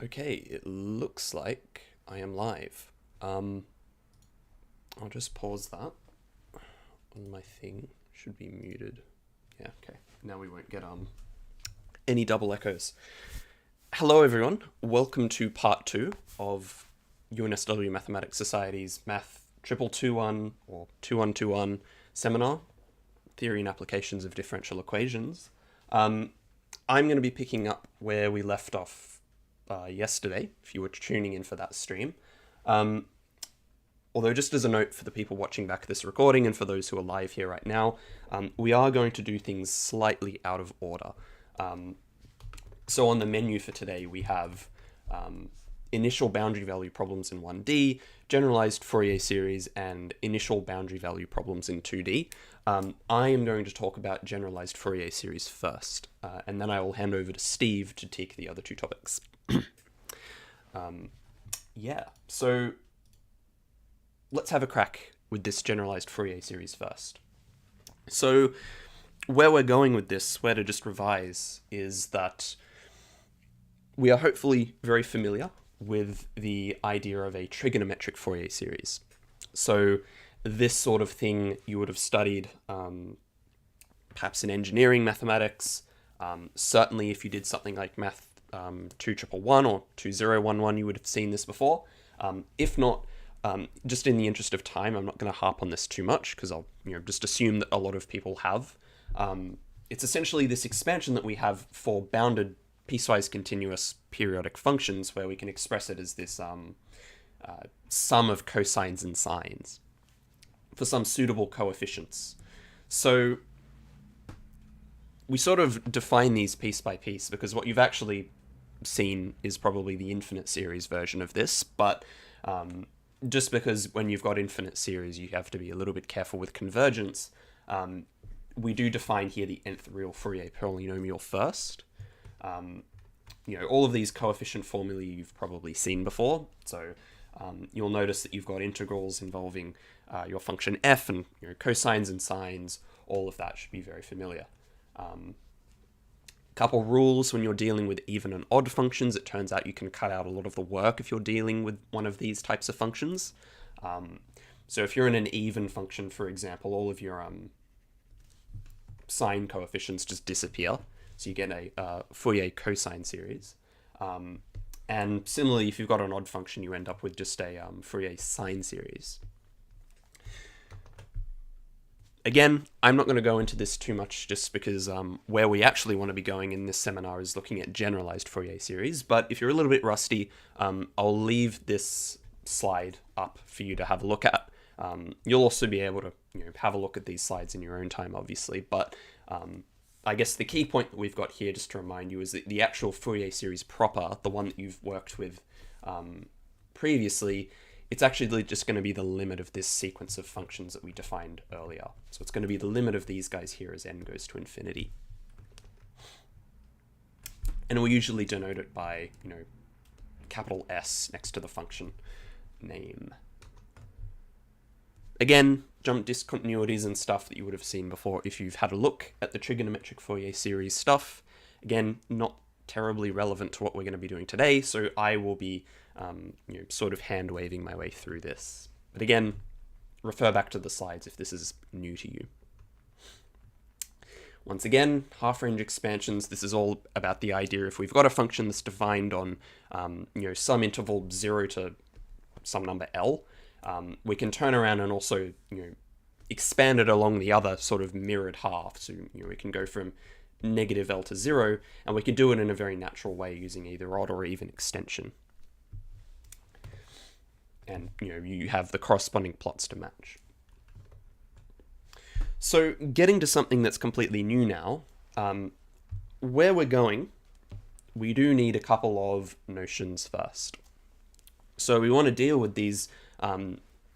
Okay, it looks like I am live. I'll just pause that. On my thing should be muted. Yeah, okay. Now we won't get any double echoes. Hello everyone. Welcome to part 2 of UNSW Mathematics Society's MATH2121 or 2121 seminar, Theory and Applications of Differential Equations. I'm going to be picking up where we left off yesterday, if you were tuning in for that stream. Although just as a note for the people watching back this recording and for those who are live here right now, we are going to do things slightly out of order. So on the menu for today, we have initial boundary value problems in 1D, generalized Fourier series, and initial boundary value problems in 2D. I am going to talk about generalized Fourier series first, and then I will hand over to Steve to take the other two topics. So let's have a crack with this generalized Fourier series first. So where we're going with this, where to just revise, is that we are hopefully very familiar with the idea of a trigonometric Fourier series. So this sort of thing you would have studied perhaps in engineering mathematics. Certainly if you did something like MATH2121 or 2011, you would have seen this before. If not, just in the interest of time, I'm not going to harp on this too much because I'll just assume that a lot of people have. It's essentially this expansion that we have for bounded piecewise continuous periodic functions where we can express it as this sum of cosines and sines for some suitable coefficients. So we sort of define these piece by piece because what you've actually seen is probably the infinite series version of this, but just because when you've got infinite series you have to be a little bit careful with convergence, we do define here the nth real Fourier polynomial first. All of these coefficient formulae you've probably seen before, so you'll notice that you've got integrals involving your function f and cosines and sines. All of that should be very familiar. Couple rules when you're dealing with even and odd functions. It turns out you can cut out a lot of the work if you're dealing with one of these types of functions. So if you're in an even function, for example, all of your sine coefficients just disappear. So you get a Fourier cosine series. And similarly, if you've got an odd function, you end up with just a Fourier sine series. Again, I'm not going to go into this too much just because where we actually want to be going in this seminar is looking at generalized Fourier series. But if you're a little bit rusty, I'll leave this slide up for you to have a look at. You'll also be able to have a look at these slides in your own time, obviously. But I guess the key point that we've got here, just to remind you, is that the actual Fourier series proper, the one that you've worked with previously, it's actually just going to be the limit of this sequence of functions that we defined earlier. So it's going to be the limit of these guys here as n goes to infinity. And we usually denote it by, capital S next to the function name. Again, jump discontinuities and stuff that you would have seen before if you've had a look at the trigonometric Fourier series stuff. Again, not terribly relevant to what we're going to be doing today, so I will be sort of hand-waving my way through this. But again, refer back to the slides if this is new to you. Once again, half-range expansions, this is all about the idea if we've got a function that's defined on some interval 0 to some number L, we can turn around and also expand it along the other sort of mirrored half. So we can go from negative L to 0, and we can do it in a very natural way using either odd or even extension. And you have the corresponding plots to match. So getting to something that's completely new now, where we're going, we do need a couple of notions first. So we want to deal with these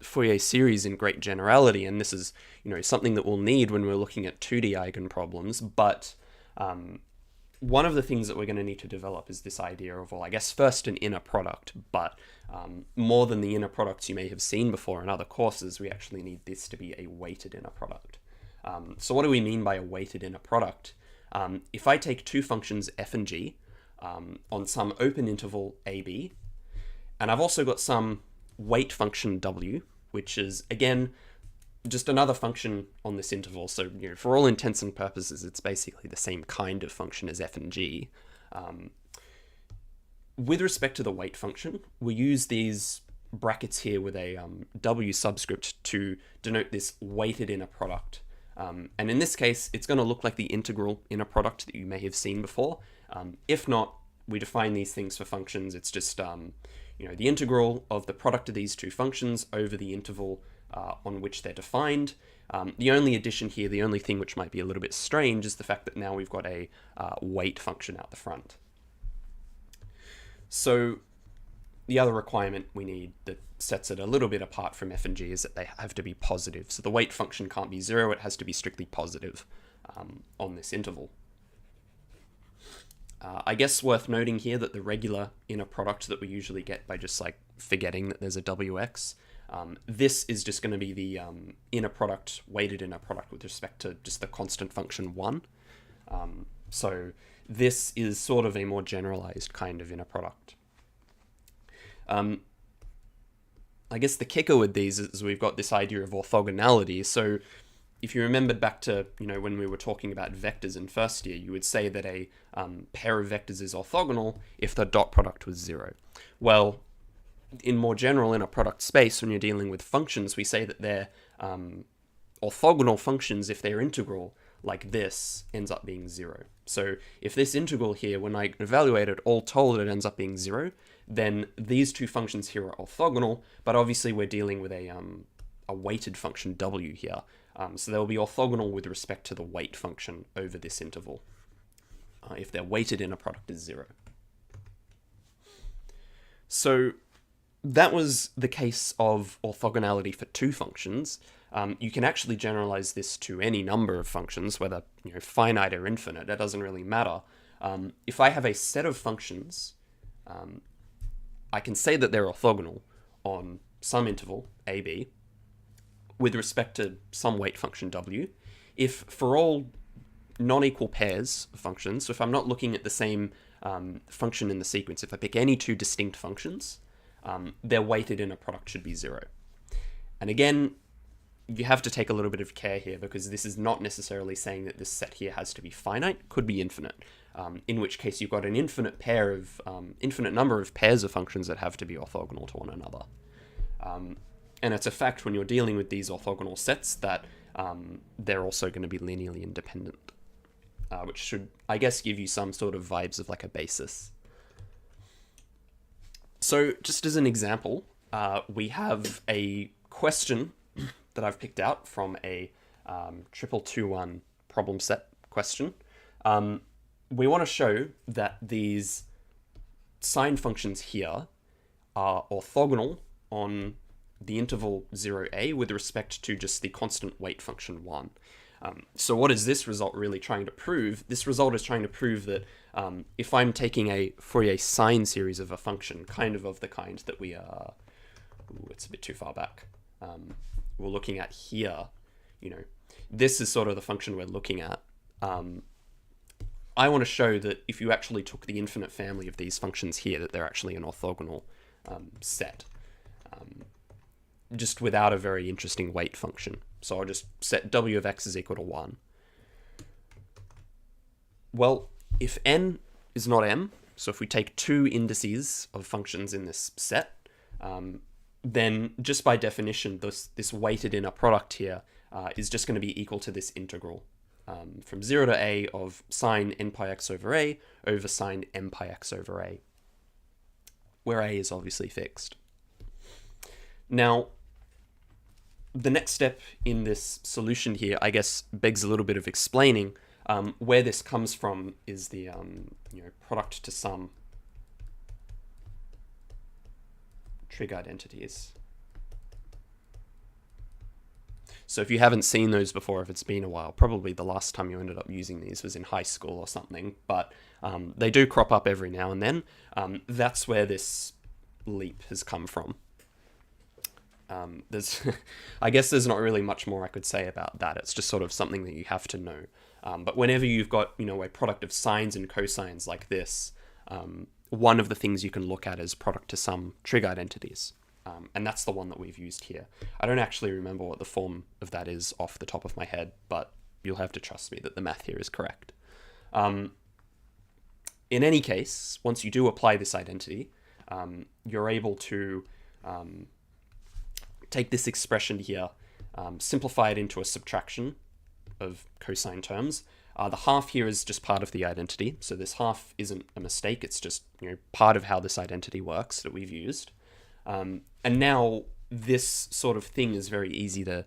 Fourier series in great generality, and this is something that we'll need when we're looking at 2D eigenproblems, but one of the things that we're going to need to develop is this idea of, well, I guess first an inner product, but more than the inner products you may have seen before in other courses, we actually need this to be a weighted inner product. So what do we mean by a weighted inner product? If I take two functions f and g, on some open interval AB. And I've also got some weight function W, which is, again, just another function on this interval. So, for all intents and purposes, it's basically the same kind of function as f and g. With respect to the weight function, we use these brackets here with a W subscript to denote this weighted inner product. And in this case, it's going to look like the integral inner product that you may have seen before. If not, we define these things for functions. It's just the integral of the product of these two functions over the interval on which they're defined. The only addition here, the only thing which might be a little bit strange, is the fact that now we've got a weight function out the front. So the other requirement we need that sets it a little bit apart from f and g is that they have to be positive. So the weight function can't be 0, it has to be strictly positive on this interval. I guess worth noting here that the regular inner product that we usually get by just like forgetting that there's a wx, this is just going to be the inner product, weighted inner product with respect to just the constant function 1. So this is sort of a more generalized kind of inner product. I guess the kicker with these is we've got this idea of orthogonality. So if you remembered back to, when we were talking about vectors in first year, you would say that a pair of vectors is orthogonal if the dot product was 0. Well, in more general inner product space, when you're dealing with functions, we say that they're orthogonal functions if their integral, like this, ends up being 0. So if this integral here, when I evaluate it, all told it ends up being 0, then these two functions here are orthogonal, but obviously we're dealing with a weighted function w here. So they'll be orthogonal with respect to the weight function over this interval, if their weighted inner product is 0. So that was the case of orthogonality for two functions. You can actually generalize this to any number of functions, whether finite or infinite, that doesn't really matter. If I have a set of functions, I can say that they're orthogonal on some interval, AB, with respect to some weight function W, if for all non-equal pairs of functions, so if I'm not looking at the same function in the sequence, if I pick any two distinct functions, their weighted inner product should be 0. And again, you have to take a little bit of care here, because this is not necessarily saying that this set here has to be finite, could be infinite, in which case you've got an infinite number of pairs of functions that have to be orthogonal to one another. And it's a fact when you're dealing with these orthogonal sets that they're also going to be linearly independent, which should, I guess, give you some sort of vibes of like a basis. So just as an example, we have a question that I've picked out from a 2221 problem set question. We want to show that these sine functions here are orthogonal on the interval 0a with respect to just the constant weight function 1. So what is this result really trying to prove? This result is trying to prove that if I'm taking a Fourier sine series of a function, kind of the kind that we are... Ooh, it's a bit too far back. We're looking at here, this is sort of the function we're looking at. I want to show that if you actually took the infinite family of these functions here, that they're actually an orthogonal set, just without a very interesting weight function. So I'll just set w of x is equal to 1. Well, if n is not m, so if we take two indices of functions in this set, then just by definition, this weighted inner product here is just going to be equal to this integral from 0 to a of sine n pi x over sine m pi x over a, where a is obviously fixed. Now, the next step in this solution here, I guess, begs a little bit of explaining. Where this comes from is the product to sum trig identities. So if you haven't seen those before, if it's been a while, probably the last time you ended up using these was in high school or something, but they do crop up every now and then. That's where this leap has come from. I guess there's not really much more I could say about that. It's just sort of something that you have to know. But whenever you've got, a product of sines and cosines like this, one of the things you can look at is product to sum trig identities. And that's the one that we've used here. I don't actually remember what the form of that is off the top of my head, but you'll have to trust me that the math here is correct. In any case, once you do apply this identity, you're able to take this expression here, simplify it into a subtraction of cosine terms. The half here is just part of the identity, so this half isn't a mistake, it's just part of how this identity works that we've used. And now this sort of thing is very easy to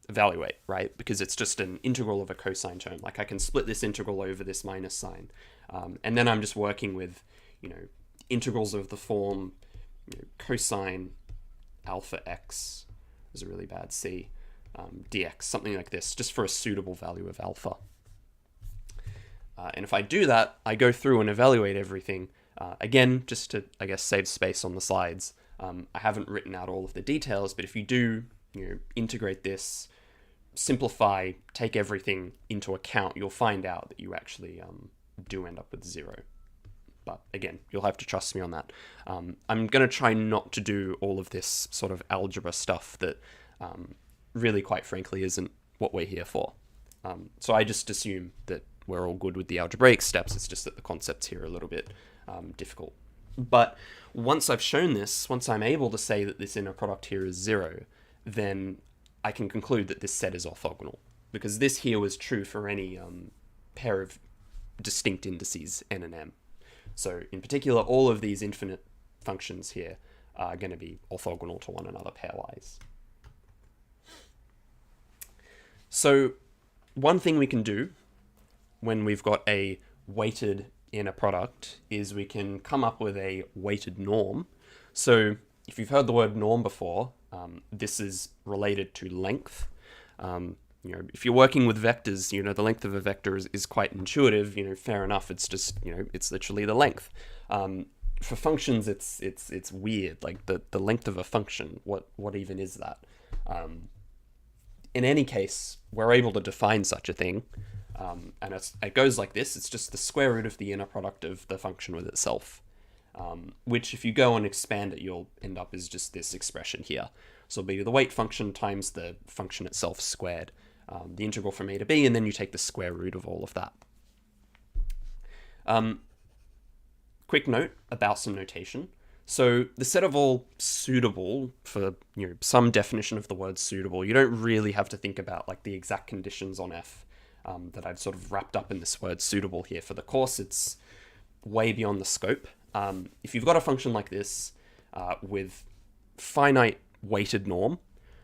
evaluate, right? Because it's just an integral of a cosine term. Like I can split this integral over this minus sign. And then I'm just working with, integrals of the form cosine alpha x is a really bad C, dx, something like this, just for a suitable value of alpha. And if I do that, I go through and evaluate everything. Again, just to, I guess, save space on the slides. I haven't written out all of the details, but if you do, integrate this, simplify, take everything into account, you'll find out that you actually do end up with 0. But again, you'll have to trust me on that. I'm going to try not to do all of this sort of algebra stuff that really, quite frankly, isn't what we're here for. So I just assume that we're all good with the algebraic steps. It's just that the concepts here are a little bit difficult. But once I've shown this, once I'm able to say that this inner product here is 0, then I can conclude that this set is orthogonal, because this here was true for any pair of distinct indices n and m. So in particular, all of these infinite functions here are going to be orthogonal to one another pairwise. So one thing we can do when we've got a weighted inner product is we can come up with a weighted norm. So if you've heard the word norm before, this is related to length. If you're working with vectors, the length of a vector is quite intuitive. Fair enough. It's just, it's literally the length. For functions, it's weird. Like the length of a function, what even is that? In any case, we're able to define such a thing. And it goes like this. It's just the square root of the inner product of the function with itself, which if you go and expand it, you'll end up as just this expression here. So it'll be the weight function times the function itself squared, the integral from a to b, and then you take the square root of all of that. Quick note about some notation. So the set of all suitable, for some definition of the word suitable, you don't really have to think about like the exact conditions on F that I've sort of wrapped up in this word suitable here. For the course, it's way beyond the scope. If you've got a function like this with finite weighted norm,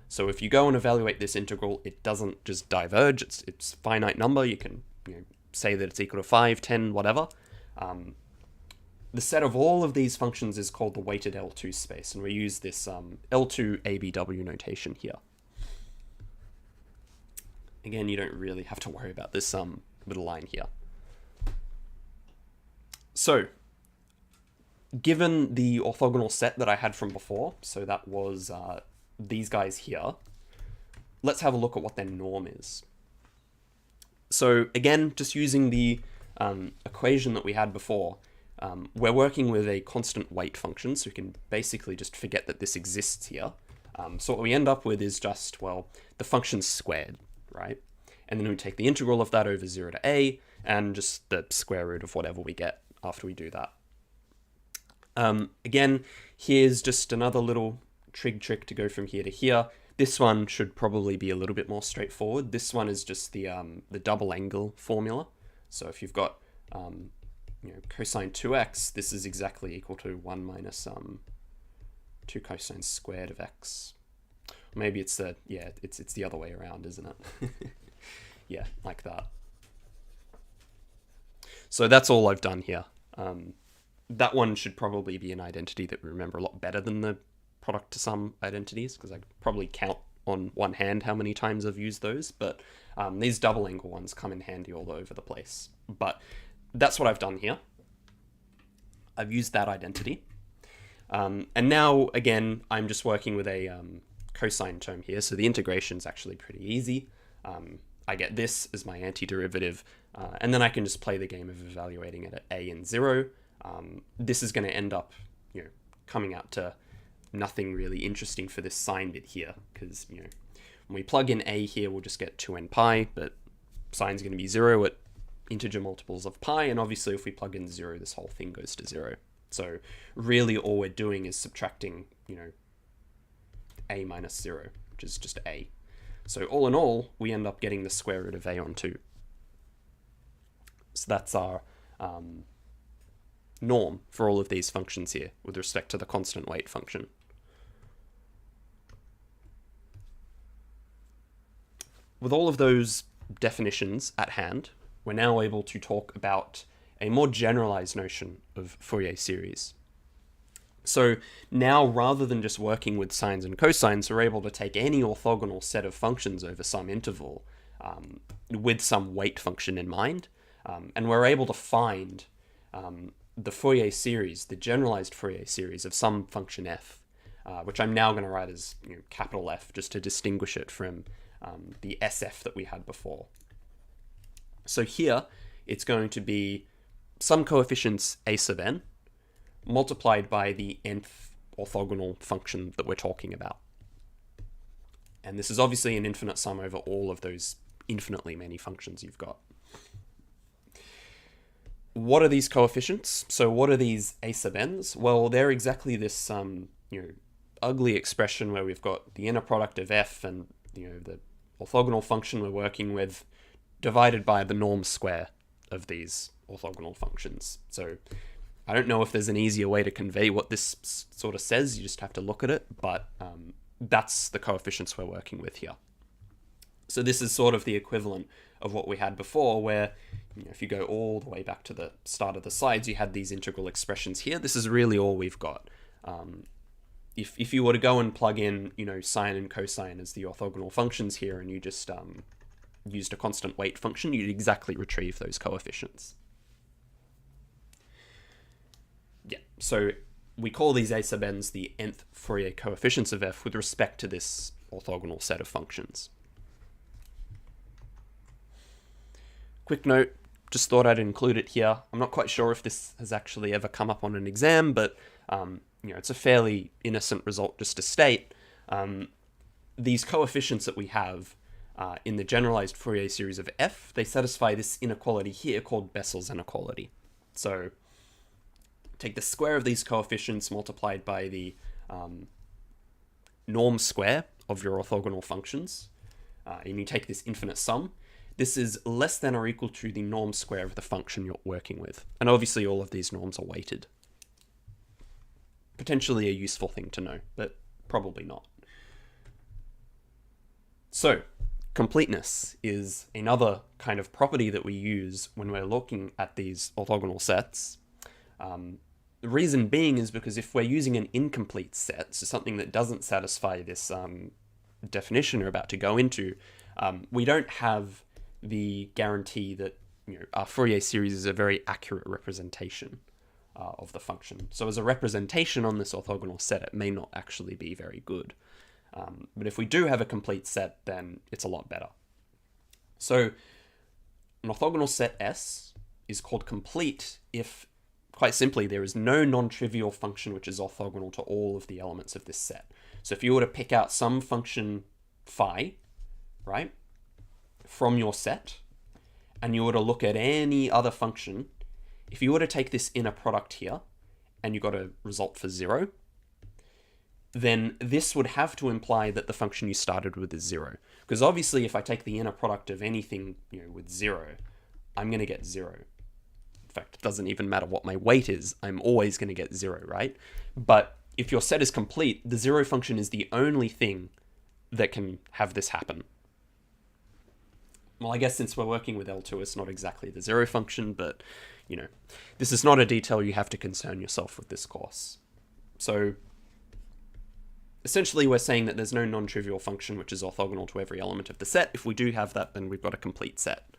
so if you go and evaluate this integral, it doesn't just diverge, it's finite number. You can say that it's equal to 5, 10, whatever. The set of all of these functions is called the weighted L2 space, and we use this L2 ABW notation here. Again, you don't really have to worry about this little line here. So, given the orthogonal set that I had from before, so that was these guys here, let's have a look at what their norm is. So again, just using the equation that we had before, we're working with a constant weight function, so we can basically just forget that this exists here. So what we end up with is just, well, the function's squared, right? And then we take the integral of that over 0 to a, and just the square root of whatever we get after we do that. Again, here's just another little trig trick to go from here to here. This one should probably be a little bit more straightforward. This one is just the double angle formula. So if you've got cosine 2x, this is exactly equal to 1 minus 2 cosine squared of x. Maybe it's it's the other way around, isn't it? Yeah, like that. So that's all I've done here. That one should probably be an identity that we remember a lot better than the product to sum identities, because I could probably count on one hand how many times I've used those, but these double angle ones come in handy all over the place. But that's what I've done here. I've used that identity. And now, again, I'm just working with a cosine term here, so the integration is actually pretty easy. I get this as my antiderivative, and then I can just play the game of evaluating it at a and 0. This is going to end up, coming out to nothing really interesting for this sign bit here, because, when we plug in a here, we'll just get 2n pi, but sign's going to be 0 at integer multiples of pi, and obviously if we plug in 0, this whole thing goes to 0. So really all we're doing is subtracting, a minus 0, which is just a. So all in all, we end up getting the square root of a on 2. So that's our norm for all of these functions here with respect to the constant weight function. With all of those definitions at hand, we're now able to talk about a more generalized notion of Fourier series. So now, rather than just working with sines and cosines, we're able to take any orthogonal set of functions over some interval with some weight function in mind, and we're able to find the Fourier series, the generalized Fourier series of some function f, which I'm now going to write as capital F, just to distinguish it from the SF that we had before. So here, it's going to be some coefficients a sub n multiplied by the nth orthogonal function that we're talking about. And this is obviously an infinite sum over all of those infinitely many functions you've got. What are these coefficients? So what are these a sub n's? Well, they're exactly this ugly expression where we've got the inner product of f and the orthogonal function we're working with divided by the norm square of these orthogonal functions. So I don't know if there's an easier way to convey what this sort of says. You just have to look at it, but that's the coefficients we're working with here. So this is sort of the equivalent of what we had before, where if you go all the way back to the start of the slides, you had these integral expressions here. This is really all we've got. If you were to go and plug in sine and cosine as the orthogonal functions here, and you just used a constant weight function, you'd exactly retrieve those coefficients. Yeah, so we call these a sub n's the nth Fourier coefficients of f with respect to this orthogonal set of functions. Quick note, just thought I'd include it here. I'm not quite sure if this has actually ever come up on an exam, but it's a fairly innocent result just to state. These coefficients that we have in the generalized Fourier series of f, they satisfy this inequality here called Bessel's inequality. So take the square of these coefficients multiplied by the norm square of your orthogonal functions, and you take this infinite sum. This is less than or equal to the norm square of the function you're working with. And obviously all of these norms are weighted. Potentially a useful thing to know, but probably not. So, completeness is another kind of property that we use when we're looking at these orthogonal sets. The reason being is because if we're using an incomplete set, so something that doesn't satisfy this definition we're about to go into, we don't have the guarantee that our Fourier series is a very accurate representation of the function. So as a representation on this orthogonal set, it may not actually be very good. But if we do have a complete set, then it's a lot better. So an orthogonal set S is called complete if, quite simply, there is no non-trivial function which is orthogonal to all of the elements of this set. So if you were to pick out some function phi, right, from your set, and you were to look at any other function, if you were to take this inner product here, and you got a result for 0, then this would have to imply that the function you started with is 0. Because obviously if I take the inner product of anything with 0, I'm going to get 0. In fact, it doesn't even matter what my weight is, I'm always going to get 0, right? But if your set is complete, the 0 function is the only thing that can have this happen. Well, I guess since we're working with L2, it's not exactly the 0 function, but, this is not a detail you have to concern yourself with this course. So, essentially we're saying that there's no non-trivial function which is orthogonal to every element of the set. If we do have that, then we've got a complete set.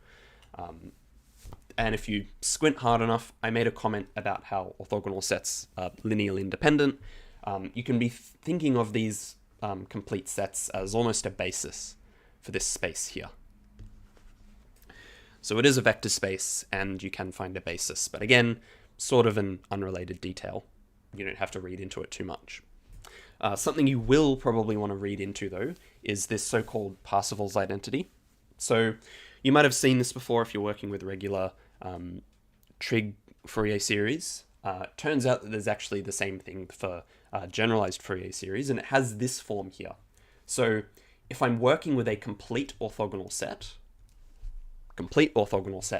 And if you squint hard enough, I made a comment about how orthogonal sets are linearly independent. You can be thinking of these complete sets as almost a basis for this space here. So it is a vector space, and you can find a basis. But again, sort of an unrelated detail. You don't have to read into it too much. Something you will probably want to read into, though, is this so-called Parseval's identity. So you might have seen this before if you're working with regular Trig Fourier series. Turns out that there's actually the same thing for generalized Fourier series, and it has this form here. So if I'm working with a complete orthogonal set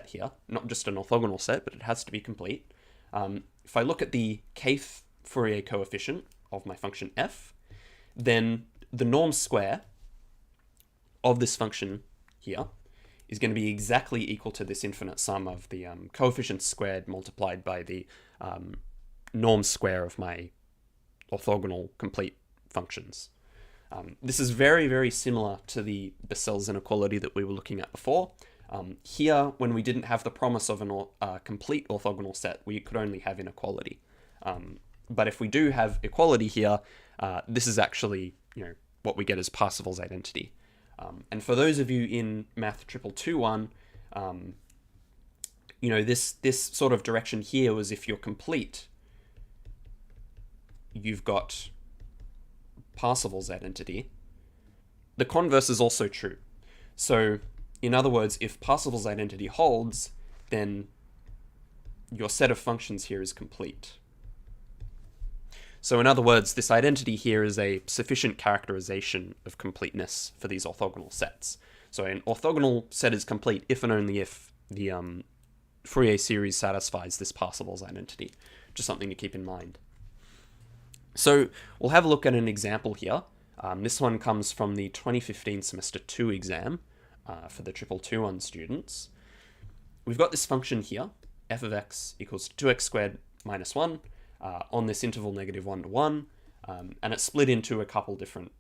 here, not just an orthogonal set, but it has to be complete. If I look at the kth Fourier coefficient of my function f, then the norm square of this function here is going to be exactly equal to this infinite sum of the coefficients squared multiplied by the norm square of my orthogonal complete functions. This is very, very similar to the Bessel's inequality that we were looking at before. Here, when we didn't have the promise of a complete orthogonal set, we could only have inequality. But if we do have equality here, this is actually, what we get as Parseval's identity. And for those of you in MATH2121, this sort of direction here was if you're complete, you've got Parseval's identity. The converse is also true. So, in other words, if Parseval's identity holds, then your set of functions here is complete. So in other words, this identity here is a sufficient characterization of completeness for these orthogonal sets. So an orthogonal set is complete if and only if the Fourier series satisfies this Parseval's identity. Just something to keep in mind. So we'll have a look at an example here. This one comes from the 2015 semester 2 exam for the 2221 students. We've got this function here, f of x equals 2x squared minus 1, on this interval -1 to 1, and it's split into a couple different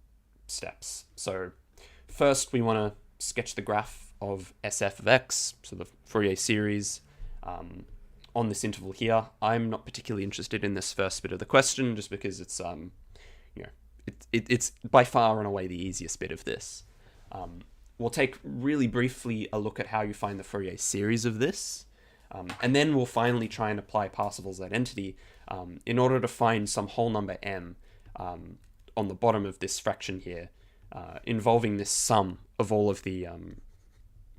steps. So first we want to sketch the graph of SF of x, so the Fourier series, on this interval here. I'm not particularly interested in this first bit of the question, just because it's it's by far and away the easiest bit of this. We'll take really briefly a look at how you find the Fourier series of this, and then we'll finally try and apply Parseval's identity in order to find some whole number m on the bottom of this fraction here, involving this sum of all of the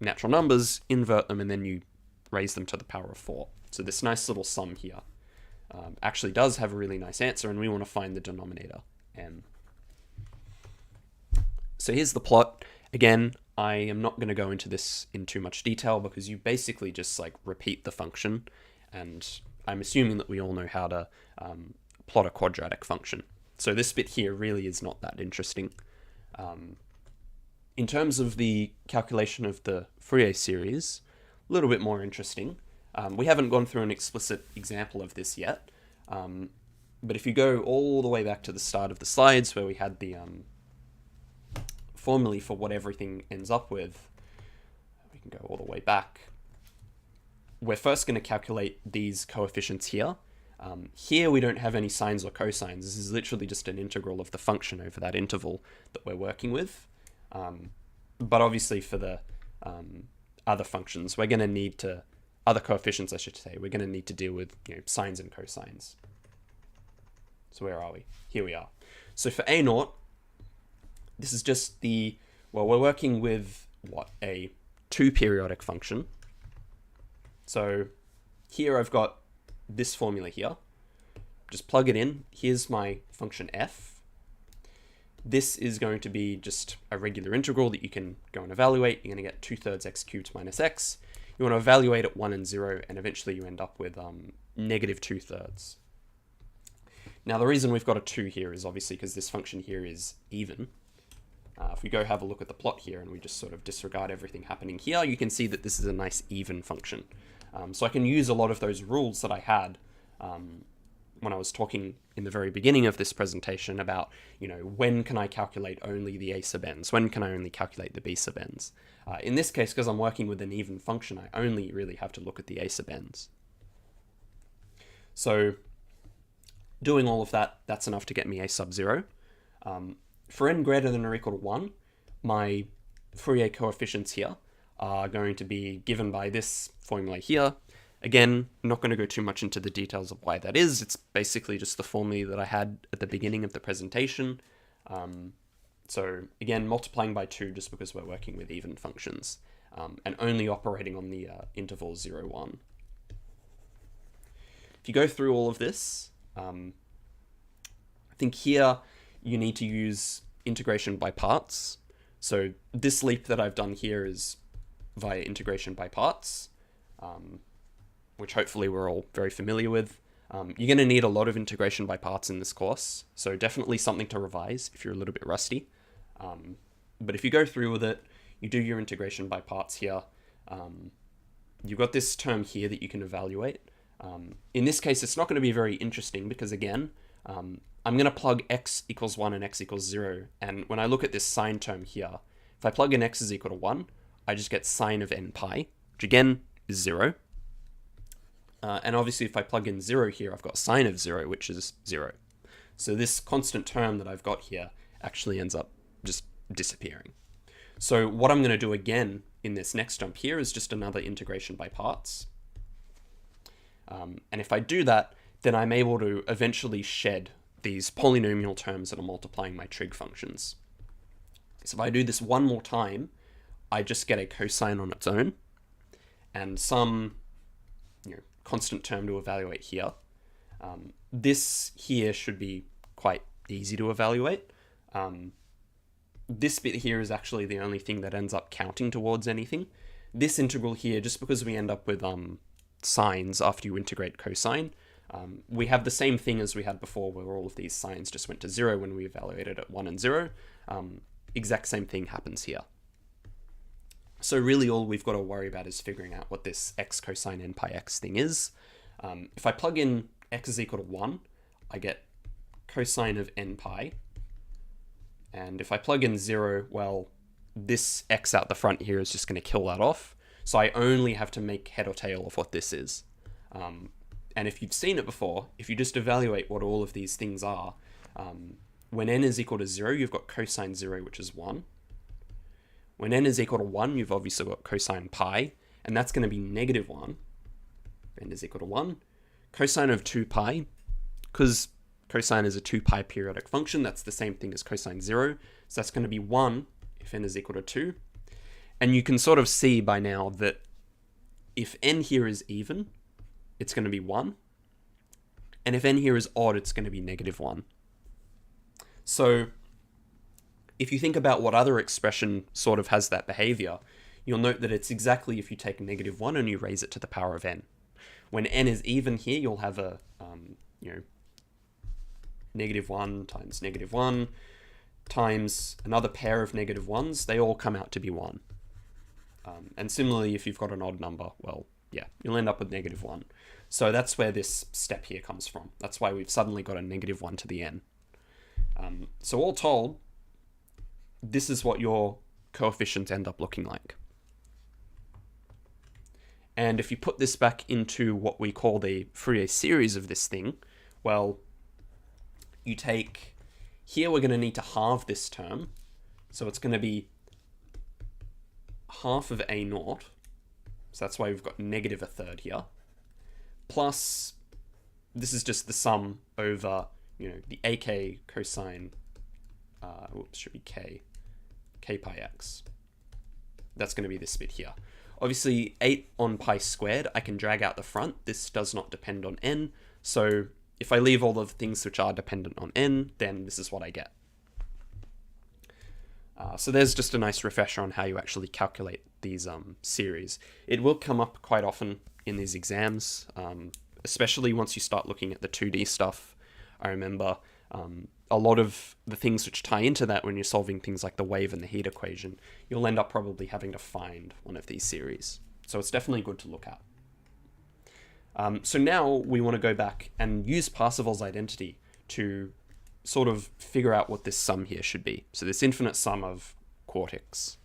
natural numbers, invert them, and then you raise them to the power of 4. So this nice little sum here actually does have a really nice answer, and we want to find the denominator, m. So here's the plot. Again, I am not going to go into this in too much detail because you basically just repeat the function, and I'm assuming that we all know how to plot a quadratic function. So this bit here really is not that interesting. In terms of the calculation of the Fourier series, a little bit more interesting. We haven't gone through an explicit example of this yet, but if you go all the way back to the start of the slides where we had the formulae for what everything ends up with, we can go all the way back. We're first going to calculate these coefficients here. Here we don't have any sines or cosines. This is literally just an integral of the function over that interval that we're working with. But obviously for the other functions, we're going to need to, other coefficients I should say, we're going to need to deal with sines and cosines. So where are we? Here we are. So for A0, this is just the, well, we're working with what, a 2-periodic function. So here I've got this formula here. Just plug it in. Here's my function f. This is going to be just a regular integral that you can go and evaluate. You're going to get 2/3 x cubed minus x. You want to evaluate at 1 and 0, and eventually you end up with negative 2/3. Now the reason we've got a 2 here is obviously because this function here is even. If we go have a look at the plot here and we just sort of disregard everything happening here, you can see that this is a nice even function. So I can use a lot of those rules that I had when I was talking in the very beginning of this presentation about, when can I calculate only the a sub n's? When can I only calculate the b sub n's? In this case, because I'm working with an even function, I only really have to look at the a sub n's. So doing all of that, that's enough to get me a sub 0. For n greater than or equal to 1, my Fourier coefficients here are going to be given by this formula here. Again, I'm not going to go too much into the details of why that is. It's basically just the formula that I had at the beginning of the presentation. So again, multiplying by 2 just because we're working with even functions, and only operating on the interval 0, 1. If you go through all of this, I think here you need to use integration by parts. So this leap that I've done here is via integration by parts, which hopefully we're all very familiar with. You're going to need a lot of integration by parts in this course, so definitely something to revise if you're a little bit rusty. But if you go through with it, you do your integration by parts here. You've got this term here that you can evaluate. In this case, it's not going to be very interesting because, again, I'm going to plug x equals 1 and x equals 0. And when I look at this sine term here, if I plug in x is equal to 1, I just get sine of n pi, which again is 0. And obviously, if I plug in 0 here, I've got sine of 0, which is 0. So this constant term that I've got here actually ends up just disappearing. So what I'm going to do again in this next jump here is just another integration by parts. And if I do that, then I'm able to eventually shed these polynomial terms that are multiplying my trig functions. So if I do this one more time, I just get a cosine on its own and some constant term to evaluate here. This here should be quite easy to evaluate. This bit here is actually the only thing that ends up counting towards anything. This integral here, just because we end up with sines after you integrate cosine, we have the same thing as we had before where all of these sines just went to 0 when we evaluated at 1 and 0. Exact same thing happens here. So really all we've got to worry about is figuring out what this x cosine n pi x thing is. If I plug in x is equal to 1, I get cosine of n pi. And if I plug in 0, well, this x out the front here is just going to kill that off. So I only have to make head or tail of what this is. And if you've seen it before, if you just evaluate what all of these things are, when n is equal to 0, you've got cosine 0, which is 1. When n is equal to 1, you've obviously got cosine pi, and that's going to be negative 1. N is equal to 1. Cosine of 2 pi, because cosine is a 2 pi periodic function, that's the same thing as cosine 0, so that's going to be 1 if n is equal to 2. And you can sort of see by now that if n here is even, it's going to be 1. And if n here is odd, it's going to be negative 1. So if you think about what other expression sort of has that behavior, you'll note that it's exactly if you take negative 1 and you raise it to the power of n. When n is even here, you'll have a, negative 1 times negative 1 times another pair of negative 1s. They all come out to be 1. And similarly, if you've got an odd number, well, yeah, you'll end up with negative 1. So that's where this step here comes from. That's why we've suddenly got a negative 1 to the n. So all told, this is what your coefficients end up looking like. And if you put this back into what we call the Fourier series of this thing, well, you take, here we're going to need to halve this term. So it's going to be half of a naught. So that's why we've got negative a third here. Plus, this is just the sum over, the ak cosine, should be k pi x. That's going to be this bit here. Obviously, 8 on pi squared, I can drag out the front. This does not depend on n. So if I leave all of the things which are dependent on n, then this is what I get. So there's just a nice refresher on how you actually calculate these series. It will come up quite often in these exams, especially once you start looking at the 2D stuff. I remember a lot of the things which tie into that when you're solving things like the wave and the heat equation, you'll end up probably having to find one of these series. So it's definitely good to look at. So now we want to go back and use Parseval's identity to sort of figure out what this sum here should be. So this infinite sum of quartics.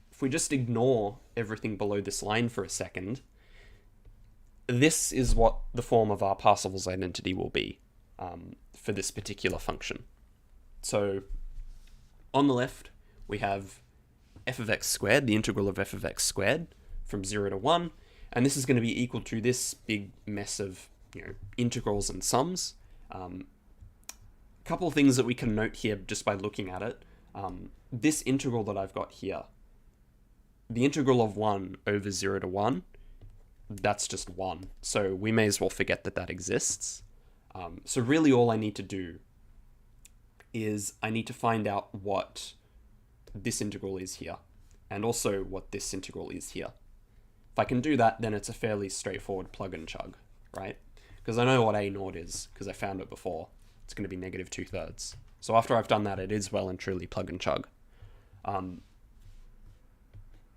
If we just ignore everything below this line for a second, this is what the form of our Parseval's identity will be for this particular function. So on the left, we have f of x squared, the integral of f of x squared from 0 to 1, and this is going to be equal to this big mess of integrals and sums. A couple of things that we can note here just by looking at it. This integral that I've got here, the integral of 1 over 0 to 1, that's just 1. So we may as well forget that that exists. So really all I need to do is I need to find out what this integral is here, and also what this integral is here. If I can do that, then it's a fairly straightforward plug and chug, right? Because I know what a naught is, because I found it before. It's going to be negative 2/3. So after I've done that, it is well and truly plug and chug.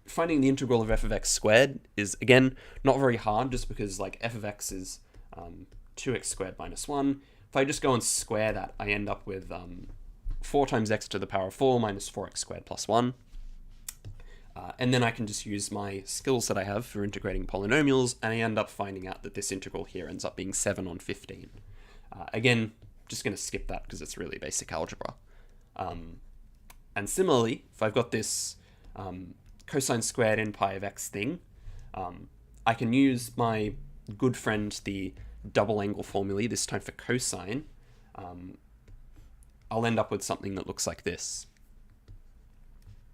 Finding the integral of f of x squared is, again, not very hard, just because like f of x is 2x squared minus 1. If I just go and square that, I end up with 4 times x to the power of 4 minus 4x squared plus 1. And then I can just use my skills that I have for integrating polynomials, and I end up finding out that this integral here ends up being 7 on 15. Again, just going to skip that because it's really basic algebra. And similarly, if I've got this cosine squared n pi of x thing, I can use my good friend, the double angle formulae, this time for cosine. I'll end up with something that looks like this.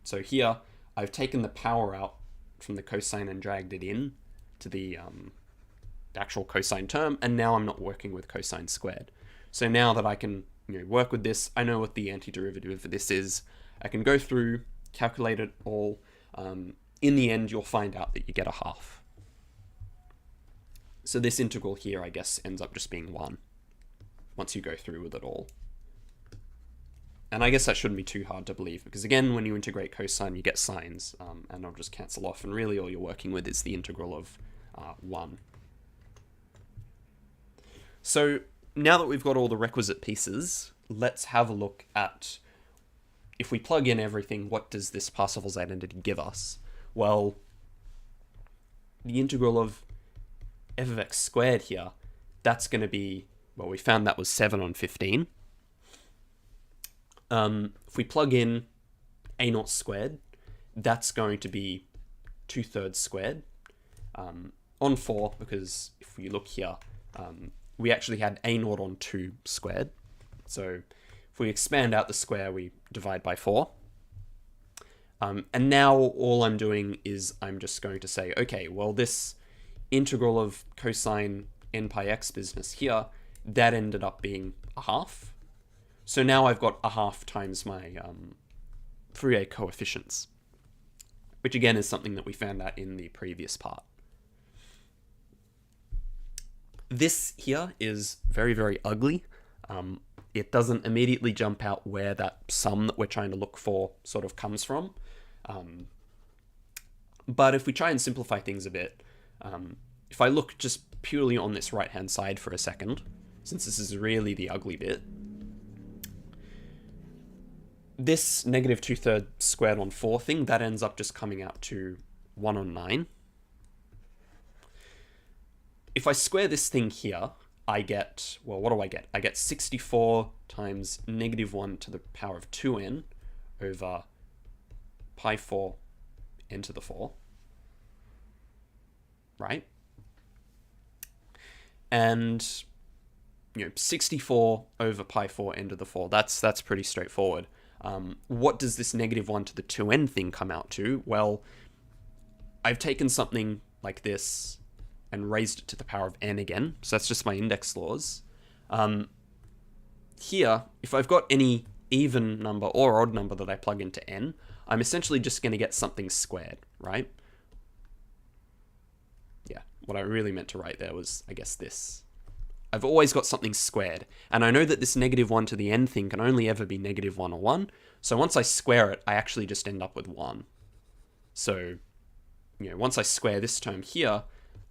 So here, I've taken the power out from the cosine and dragged it in to the actual cosine term, and now I'm not working with cosine squared. So now that I can work with this, I know what the antiderivative of this is. I can go through, calculate it all. In the end, you'll find out that you get a half. So this integral here, I guess, ends up just being 1 once you go through with it all. And I guess that shouldn't be too hard to believe, because again, when you integrate cosine, you get sines, and they'll just cancel off, and really all you're working with is the integral of 1. So now that we've got all the requisite pieces, let's have a look at, if we plug in everything, what does this Parseval's identity give us? Well, the integral of f of x squared here, that's going to be, well, we found that was 7 on 15. If we plug in a naught squared, that's going to be 2/3 squared on 4, because if we look here, we actually had a naught on 2 squared. So if we expand out the square, we divide by 4. And now all I'm doing is I'm just going to say, okay, well, this integral of cosine n pi x business here, that ended up being a half. So now I've got a half times my Fourier coefficients, which again is something that we found out in the previous part. This here is very, very ugly. It doesn't immediately jump out where that sum that we're trying to look for sort of comes from. But if we try and simplify things a bit, if I look just purely on this right-hand side for a second, since this is really the ugly bit, this negative 2/3 squared on 4 thing, that ends up just coming out to 1 on 9. If I square this thing here, I get, well, what do I get? I get 64 times negative 1 to the power of 2n over pi 4 n to the 4, right? And 64 over pi 4 n to the 4, that's pretty straightforward. What does this negative 1 to the 2n thing come out to? Well, I've taken something like this and raised it to the power of n again, so that's just my index laws. Here, if I've got any even number or odd number that I plug into n, I'm essentially just going to get something squared, right? Yeah, what I really meant to write there was, I guess, this. I've always got something squared, and I know that this negative 1 to the n thing can only ever be negative 1 or 1, so once I square it, I actually just end up with 1. So, once I square this term here,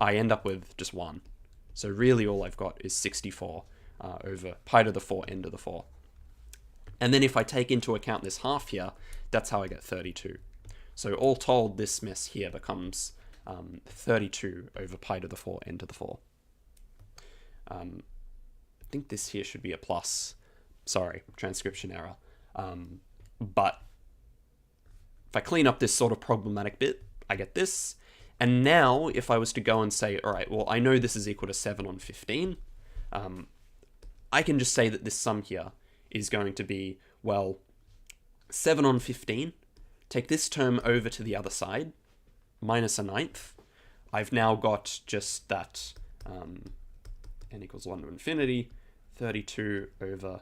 I end up with just 1. So really all I've got is 64 over pi to the 4 n to the 4. And then if I take into account this half here, that's how I get 32. So all told, this mess here becomes 32 over pi to the 4 n to the 4. I think this here should be a plus. Sorry, transcription error. But If I clean up this sort of problematic bit, I get this. And now, if I was to go and say, all right, well, I know this is equal to 7 on 15, I can just say that this sum here is going to be, well, 7 on 15, take this term over to the other side, minus a ninth. I've now got just that n equals 1 to infinity, 32 over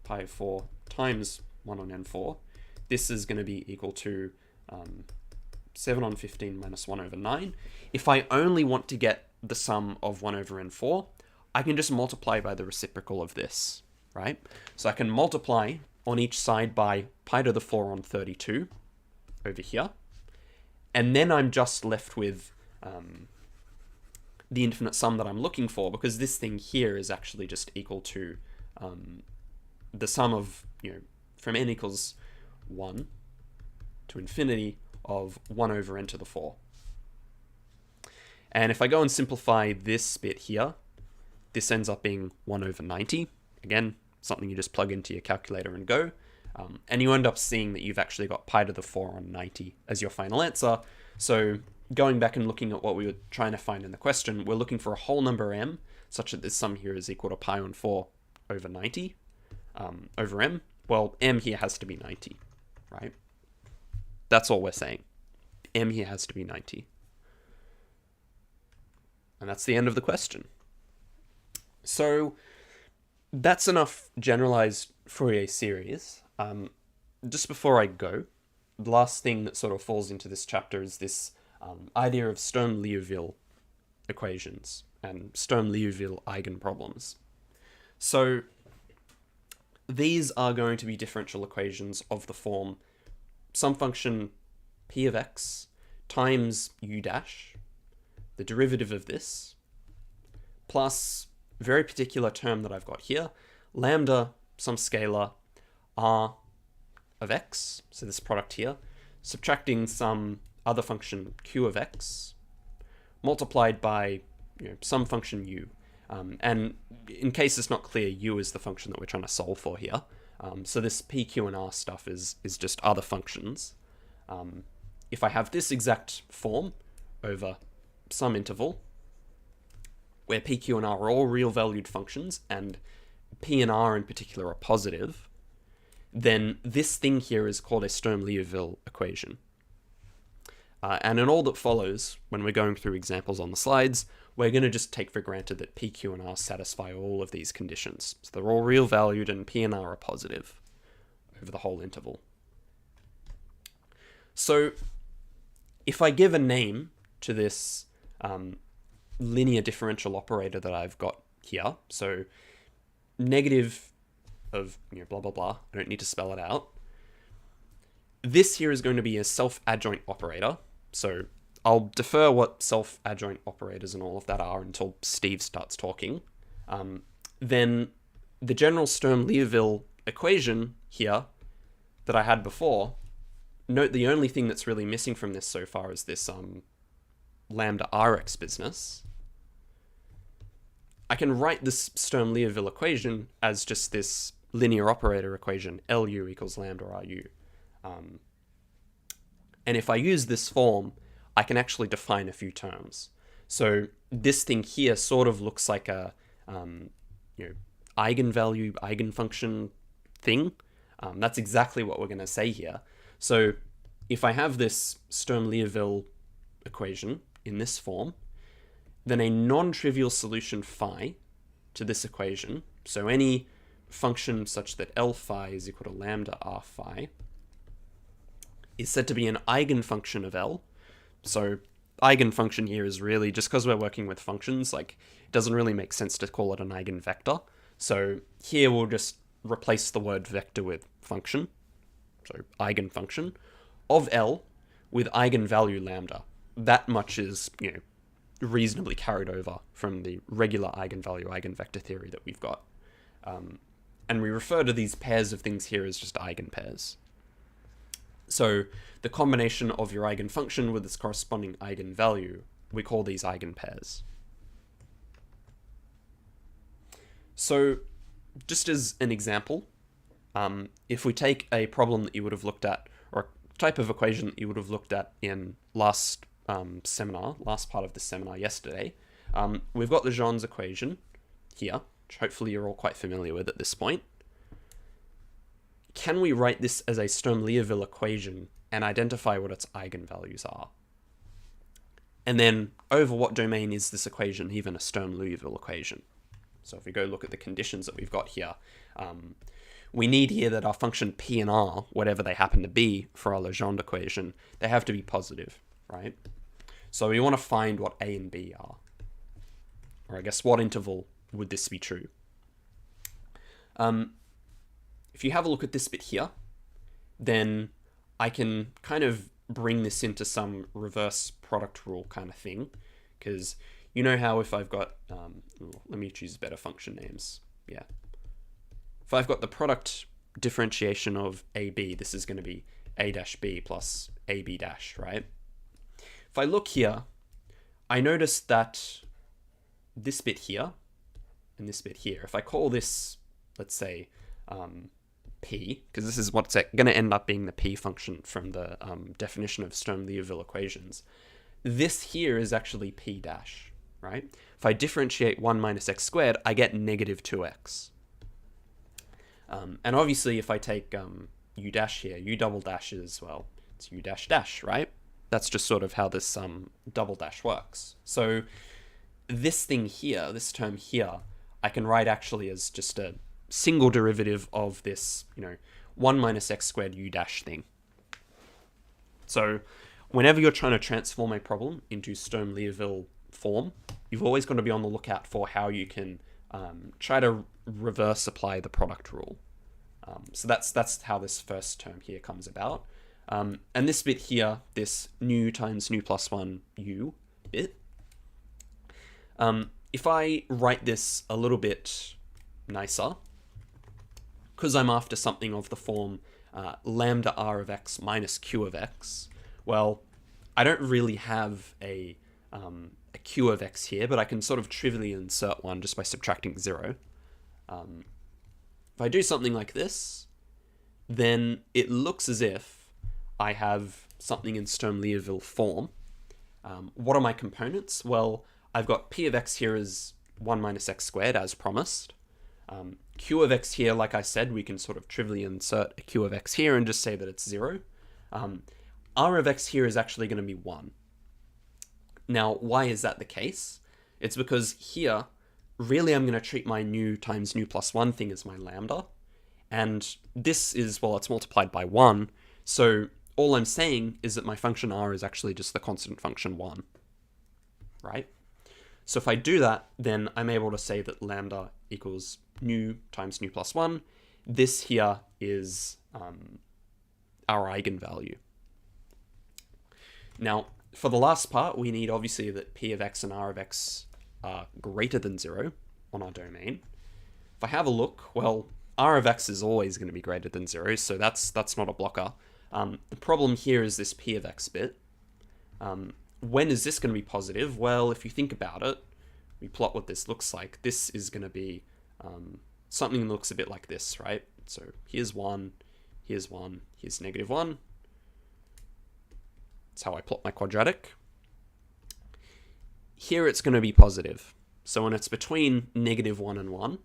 pi of 4 times 1 on n4. This is going to be equal to 7 on 15 minus 1 over 9. If I only want to get the sum of 1 over n4, I can just multiply by the reciprocal of this, right? So I can multiply on each side by pi to the 4 on 32 over here. And then I'm just left with the infinite sum that I'm looking for, because this thing here is actually just equal to the sum of, from n equals 1 to infinity of 1 over n to the 4. And if I go and simplify this bit here, this ends up being 1 over 90. Again, something you just plug into your calculator and go. And you end up seeing that you've actually got pi to the 4 on 90 as your final answer. So going back and looking at what we were trying to find in the question, we're looking for a whole number m, such that this sum here is equal to pi on 4 over 90 over m. Well, m here has to be 90, right? That's all we're saying. M here has to be 90. And that's the end of the question. So that's enough generalized Fourier series. Just before I go, the last thing that sort of falls into this chapter is this idea of Sturm-Leoville equations and Sturm-Leoville eigenproblems. So these are going to be differential equations of the form some function p of x times u dash, the derivative of this, plus a very particular term that I've got here, lambda, some scalar, r of x, so this product here, subtracting some other function q of x, multiplied by some function u. And in case it's not clear, u is the function that we're trying to solve for here. So this p, q, and r stuff is just other functions. If I have this exact form over some interval, where p, q, and r are all real-valued functions, and p and r in particular are positive, then this thing here is called a Sturm-Leoville equation. And in all that follows, when we're going through examples on the slides, we're going to just take for granted that p, q, and r satisfy all of these conditions. So they're all real valued and p and r are positive over the whole interval. So if I give a name to this linear differential operator that I've got here, so negative of blah, blah, blah, I don't need to spell it out. This here is going to be a self-adjoint operator. So I'll defer what self-adjoint operators and all of that are until Steve starts talking. Then the general Sturm-Leoville equation here that I had before, note the only thing that's really missing from this so far is this lambda rx business. I can write this Sturm-Leoville equation as just this linear operator equation, Lu equals lambda Ru. And if I use this form, I can actually define a few terms. So this thing here sort of looks like a eigenvalue eigenfunction thing. That's exactly what we're going to say here. So if I have this Sturm-Leoville equation in this form, then a non-trivial solution phi to this equation, so any function such that L phi is equal to lambda r phi, is said to be an eigenfunction of L. So eigenfunction here is really, just because we're working with functions, like, it doesn't really make sense to call it an eigenvector. So here we'll just replace the word vector with function, so eigenfunction, of L with eigenvalue lambda. That much is, reasonably carried over from the regular eigenvalue eigenvector theory that we've got. And we refer to these pairs of things here as just eigenpairs. So the combination of your eigenfunction with its corresponding eigenvalue, we call these eigenpairs. So just as an example, if we take a problem that you would have looked at, or a type of equation that you would have looked at in last part of the seminar yesterday. We've got Legendre equation here, which hopefully you're all quite familiar with at this point. Can we write this as a Sturm-Leoville equation and identify what its eigenvalues are? And then over what domain is this equation even a Sturm-Leoville equation? So if we go look at the conditions that we've got here, we need here that our function p and r, whatever they happen to be for our Legendre equation, they have to be positive, right? So we want to find what a and b are. Or I guess what interval would this be true? If you have a look at this bit here, then I can kind of bring this into some reverse product rule kind of thing, because you know how if I've got, let me choose better function names, yeah. If I've got the product differentiation of AB, this is going to be a dash b plus ab dash, right? If I look here, I notice that this bit here and this bit here, if I call this, let's say, p, because this is what's going to end up being the p function from the definition of Sturm-Leoville equations, this here is actually p dash, right? If I differentiate 1 minus x squared, I get negative 2x. And obviously, if I take u dash here, u double dash is, well, it's u dash dash, right? That's just sort of how this double dash works. So this thing here, this term here, I can write actually as just a single derivative of this, 1 minus x squared u dash thing. So whenever you're trying to transform a problem into Sturm-Leoville form, you've always got to be on the lookout for how you can try to reverse apply the product rule. So that's how this first term here comes about. And this bit here, this nu times nu plus 1 u bit, if I write this a little bit nicer, because I'm after something of the form lambda r of x minus q of x, well, I don't really have a q of x here, but I can sort of trivially insert one just by subtracting 0. If I do something like this, then it looks as if I have something in Sturm-Leoville form. What are my components? Well, I've got p of x here as 1 minus x squared, as promised. Q of x here, like I said, we can sort of trivially insert a q of x here and just say that it's 0. R of x here is actually going to be 1. Now, why is that the case? It's because here, really I'm going to treat my nu times nu plus 1 thing as my lambda. And this is, well, it's multiplied by 1. So all I'm saying is that my function r is actually just the constant function 1, right? So if I do that, then I'm able to say that lambda equals nu times nu plus 1. This here is our eigenvalue. Now, for the last part, we need obviously that p of x and r of x are greater than 0 on our domain. If I have a look, well, r of x is always going to be greater than 0, so that's not a blocker. The problem here is this p of x bit. When is this going to be positive? Well, if you think about it, we plot what this looks like. This is going to be something that looks a bit like this, right? So here's 1, here's 1, here's negative 1. That's how I plot my quadratic. Here it's going to be positive. So when it's between negative 1 and 1,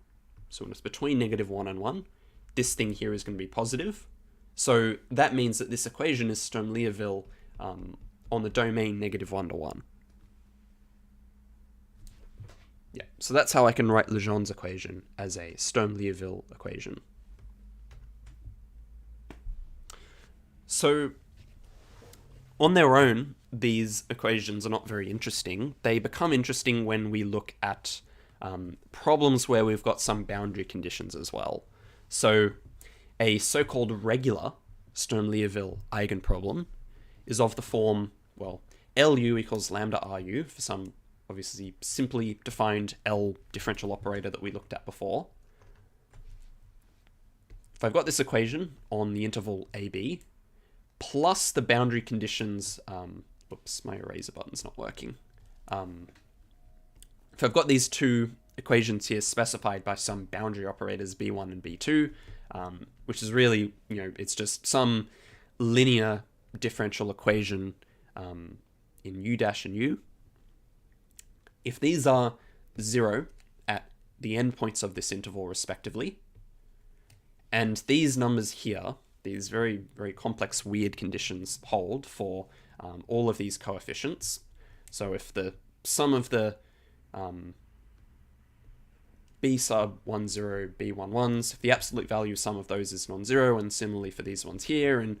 so when it's between negative 1 and 1, this thing here is going to be positive. So that means that this equation is Sturm-Leoville on the domain negative 1 to 1. Yeah, so that's how I can write Legendre's equation as a Sturm-Leoville equation. So on their own, these equations are not very interesting. They become interesting when we look at problems where we've got some boundary conditions as well. So a so-called regular Sturm-Leoville eigenproblem is of the form, well, Lu equals lambda Ru for some obviously simply defined L differential operator that we looked at before. If I've got this equation on the interval AB, plus the boundary conditions, oops, my eraser button's not working. If I've got these two equations here specified by some boundary operators B1 and B2, which is really, it's just some linear differential equation in u dash and u, if these are 0 at the endpoints of this interval respectively, and these numbers here, these very, very complex, weird conditions hold for all of these coefficients. So if the sum of the b sub 1, 0, b 1, 1s, if the absolute value sum of those is non-zero, and similarly for these ones here, and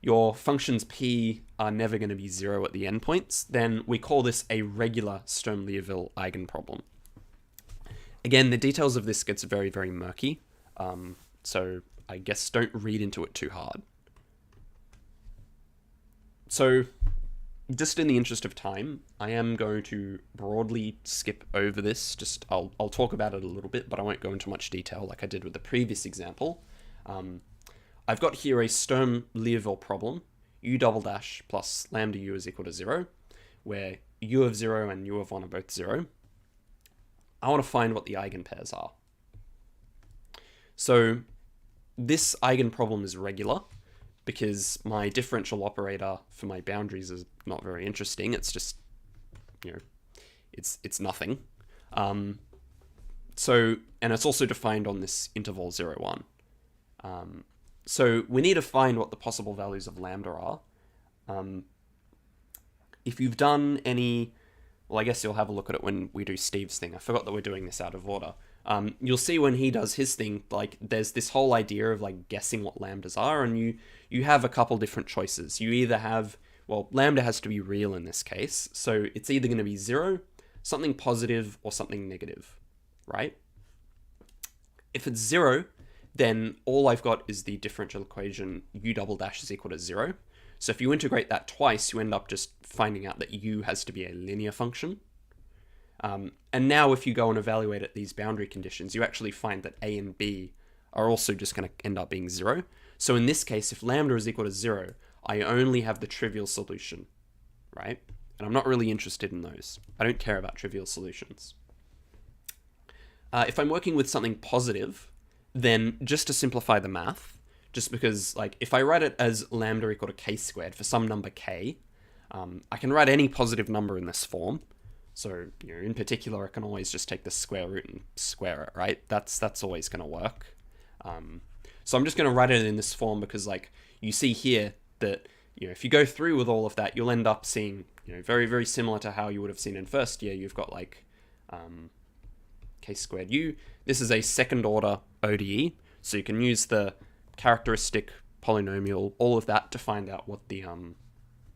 your functions p are never going to be 0 at the endpoints, then we call this a regular Sturm-Leoville eigenproblem. Again, the details of this gets very, very murky, so I guess don't read into it too hard. So just in the interest of time, I am going to broadly skip over this. I'll talk about it a little bit, but I won't go into much detail like I did with the previous example. I've got here a Sturm-Leoville problem, u double dash plus lambda u is equal to 0, where u of 0 and u of 1 are both 0. I want to find what the eigenpairs are. So this eigenproblem is regular, because my differential operator for my boundaries is not very interesting. It's just, it's nothing. And it's also defined on this interval 0, 1. So we need to find what the possible values of lambda are. If you've done any, well, I guess you'll have a look at it when we do Steve's thing. I forgot that we're doing this out of order. You'll see when he does his thing, like there's this whole idea of like guessing what lambdas are, and you have a couple different choices. You either have, well, lambda has to be real in this case, so it's either going to be 0, something positive, or something negative, right? If it's 0, then all I've got is the differential equation u double dash is equal to 0. So if you integrate that twice, you end up just finding out that u has to be a linear function. And now if you go and evaluate at these boundary conditions, you actually find that a and b are also just going to end up being 0. So in this case, if lambda is equal to 0, I only have the trivial solution, right? And I'm not really interested in those. I don't care about trivial solutions. If I'm working with something positive, then just to simplify the math, just because like if I write it as lambda equal to k squared for some number k, I can write any positive number in this form. So, in particular, I can always just take the square root and square it, right? That's always going to work. So I'm just going to write it in this form because, like, you see here that, if you go through with all of that, you'll end up seeing, very, very similar to how you would have seen in first year. You've got, like, k squared u. This is a second order ODE, so you can use the characteristic polynomial, all of that, to find out what the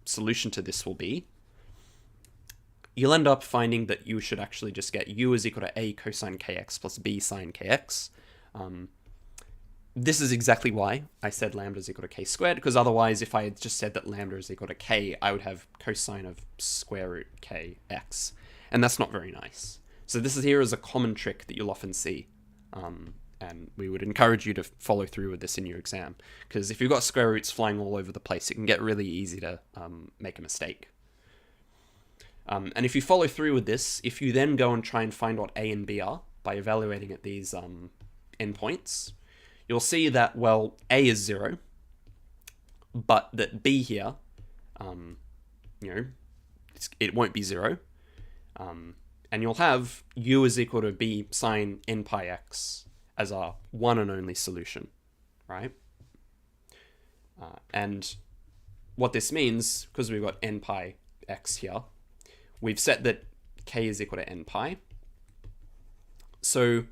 solution to this will be. You'll end up finding that you should actually just get u is equal to a cosine kx plus b sine kx. This is exactly why I said lambda is equal to k squared, because otherwise if I had just said that lambda is equal to k, I would have cosine of square root kx, and that's not very nice. So this is here as a common trick that you'll often see, and we would encourage you to follow through with this in your exam, because if you've got square roots flying all over the place, it can get really easy to make a mistake. And if you follow through with this, if you then go and try and find what a and b are by evaluating at these endpoints, you'll see that, well, a is 0, but that b here, it won't be 0. And you'll have u is equal to b sine n pi x as our one and only solution, right? And what this means, because we've got n pi x here, we've set that k is equal to n pi. So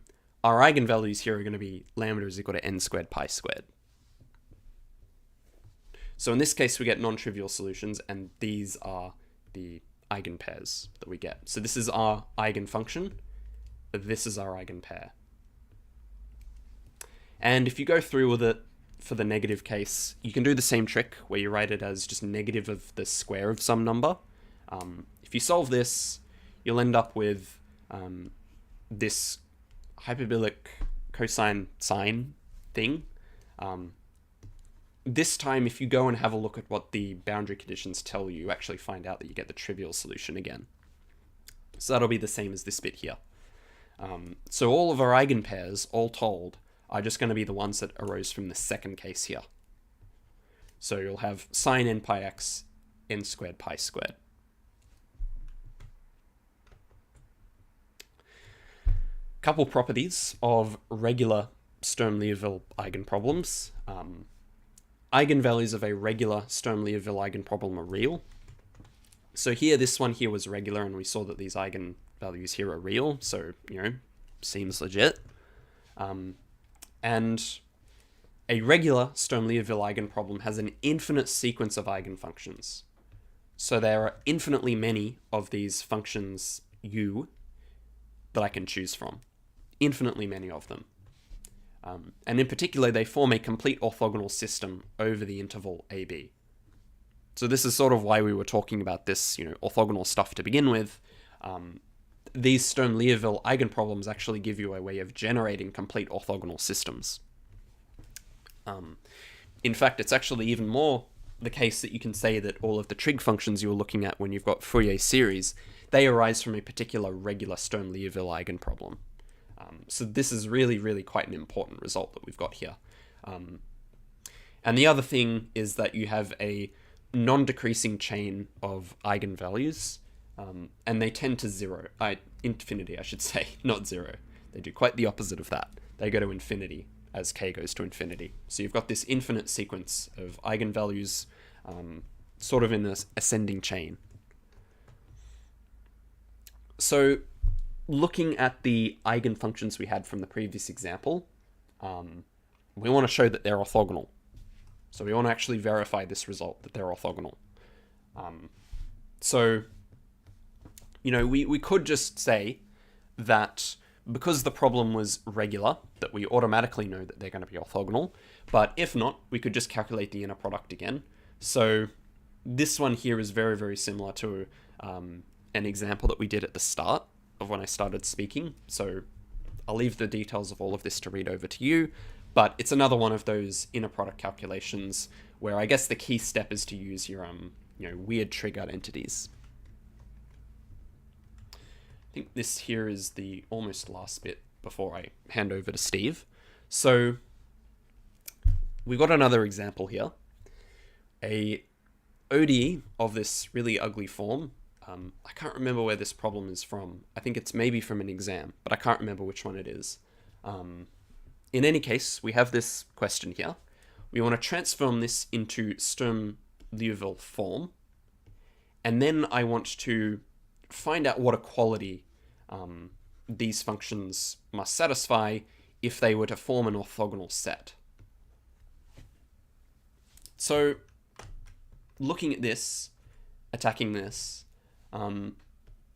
our eigenvalues here are going to be lambda is equal to n squared pi squared. So in this case, we get non-trivial solutions, and these are the eigenpairs that we get. So this is our eigenfunction, this is our eigenpair. And if you go through with it for the negative case, you can do the same trick where you write it as just negative of the square of some number. If you solve this, you'll end up with this hyperbolic cosine sine thing. This time, if you go and have a look at what the boundary conditions tell you, you actually find out that you get the trivial solution again. So that'll be the same as this bit here. So all of our eigenpairs, all told, are just going to be the ones that arose from the second case here. So you'll have sine n pi x, n squared pi squared. Couple properties of regular Sturm-Liouville eigenproblems. Eigenvalues of a regular Sturm-Liouville eigenproblem are real. So here, this one here was regular, and we saw that these eigenvalues here are real, so, you know, seems legit. And a regular Sturm-Liouville eigenproblem has an infinite sequence of eigenfunctions. So there are infinitely many of these functions u that I can choose from. Infinitely many of them. And in particular, they form a complete orthogonal system over the interval AB. So this is sort of why we were talking about this, you know, orthogonal stuff to begin with. These Sturm-Liouville eigenproblems actually give you a way of generating complete orthogonal systems. In fact, it's actually even more the case that you can say that all of the trig functions you were looking at when you've got Fourier series, they arise from a particular regular Sturm-Liouville eigenproblem. So this is really, really quite an important result that we've got here. And the other thing is that you have a non-decreasing chain of eigenvalues, and they tend to infinity, I should say, not zero. They do quite the opposite of that. They go to infinity as k goes to infinity. So you've got this infinite sequence of eigenvalues sort of in an ascending chain. So looking at the eigenfunctions we had from the previous example, we want to show that they're orthogonal. So we want to actually verify this result, that they're orthogonal. So, you know, we could just say that because the problem was regular, that we automatically know that they're going to be orthogonal. But if not, we could just calculate the inner product again. So this one here is very, very similar to an example that we did at the start of when I started speaking. So I'll leave the details of all of this to read over to you. But it's another one of those inner product calculations where I guess the key step is to use your weird trig identities. I think this here is the almost last bit before I hand over to Steve. So we've got another example here. A ODE of this really ugly form. I can't remember where this problem is from. I think it's maybe from an exam, but I can't remember which one it is. In any case, we have this question here. We want to transform this into Sturm-Liouville form. And then I want to find out what equality these functions must satisfy if they were to form an orthogonal set. So looking at this, attacking this,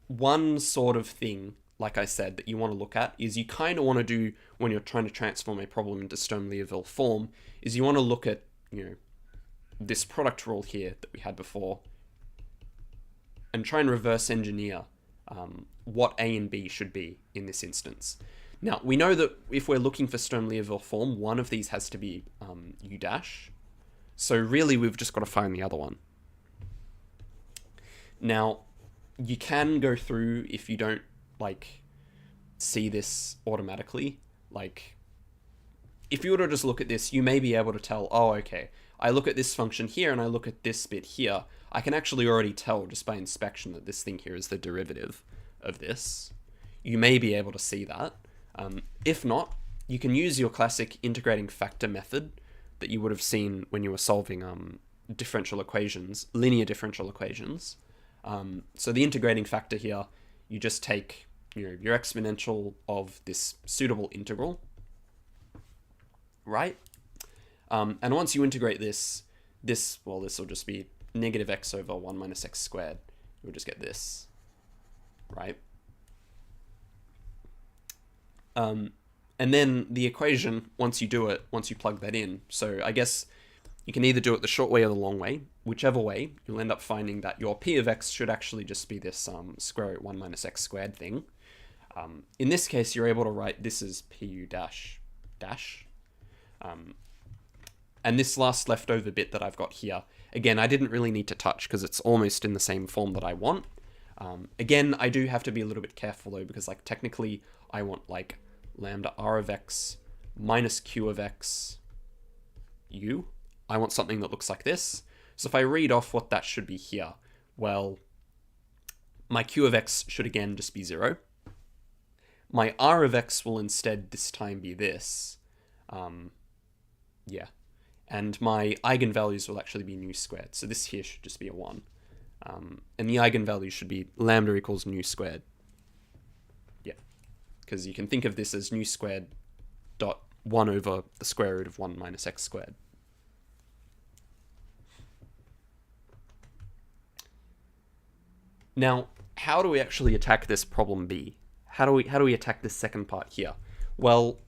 one sort of thing, like I said, that you want to look at is you kind of want to do when you're trying to transform a problem into Sturm-Liouville form is you want to look at, this product rule here that we had before and try and reverse engineer what A and B should be in this instance. Now, we know that if we're looking for Sturm-Liouville form, one of these has to be U dash. So really, we've just got to find the other one. Now, you can go through if you don't see this automatically. If you were to just look at this, you may be able to tell, oh, okay, I look at this function here and I look at this bit here. I can actually already tell just by inspection that this thing here is the derivative of this. You may be able to see that. If not, you can use your classic integrating factor method that you would have seen when you were solving differential equations, linear differential equations. So the integrating factor here, you just take your exponential of this suitable integral, right? And once you integrate this will just be negative x over 1 minus x squared. You'll just get this, right? And then the equation, once you plug that in, so I guess you can either do it the short way or the long way. Whichever way, you'll end up finding that your p of x should actually just be this square root 1 minus x squared thing. In this case, you're able to write this as pu dash dash. And this last leftover bit that I've got here, again, I didn't really need to touch because it's almost in the same form that I want. Again, I do have to be a little bit careful though, because technically I want lambda r of x minus q of x u. I want something that looks like this. So if I read off what that should be here, well, my q of x should again just be 0. My r of x will instead this time be this. Yeah. And my eigenvalues will actually be nu squared. So this here should just be a 1. And the eigenvalue should be lambda equals nu squared. Yeah. Because you can think of this as nu squared dot 1 over the square root of 1 minus x squared. Now, how do we actually attack this problem B? How do we attack this second part here? Well,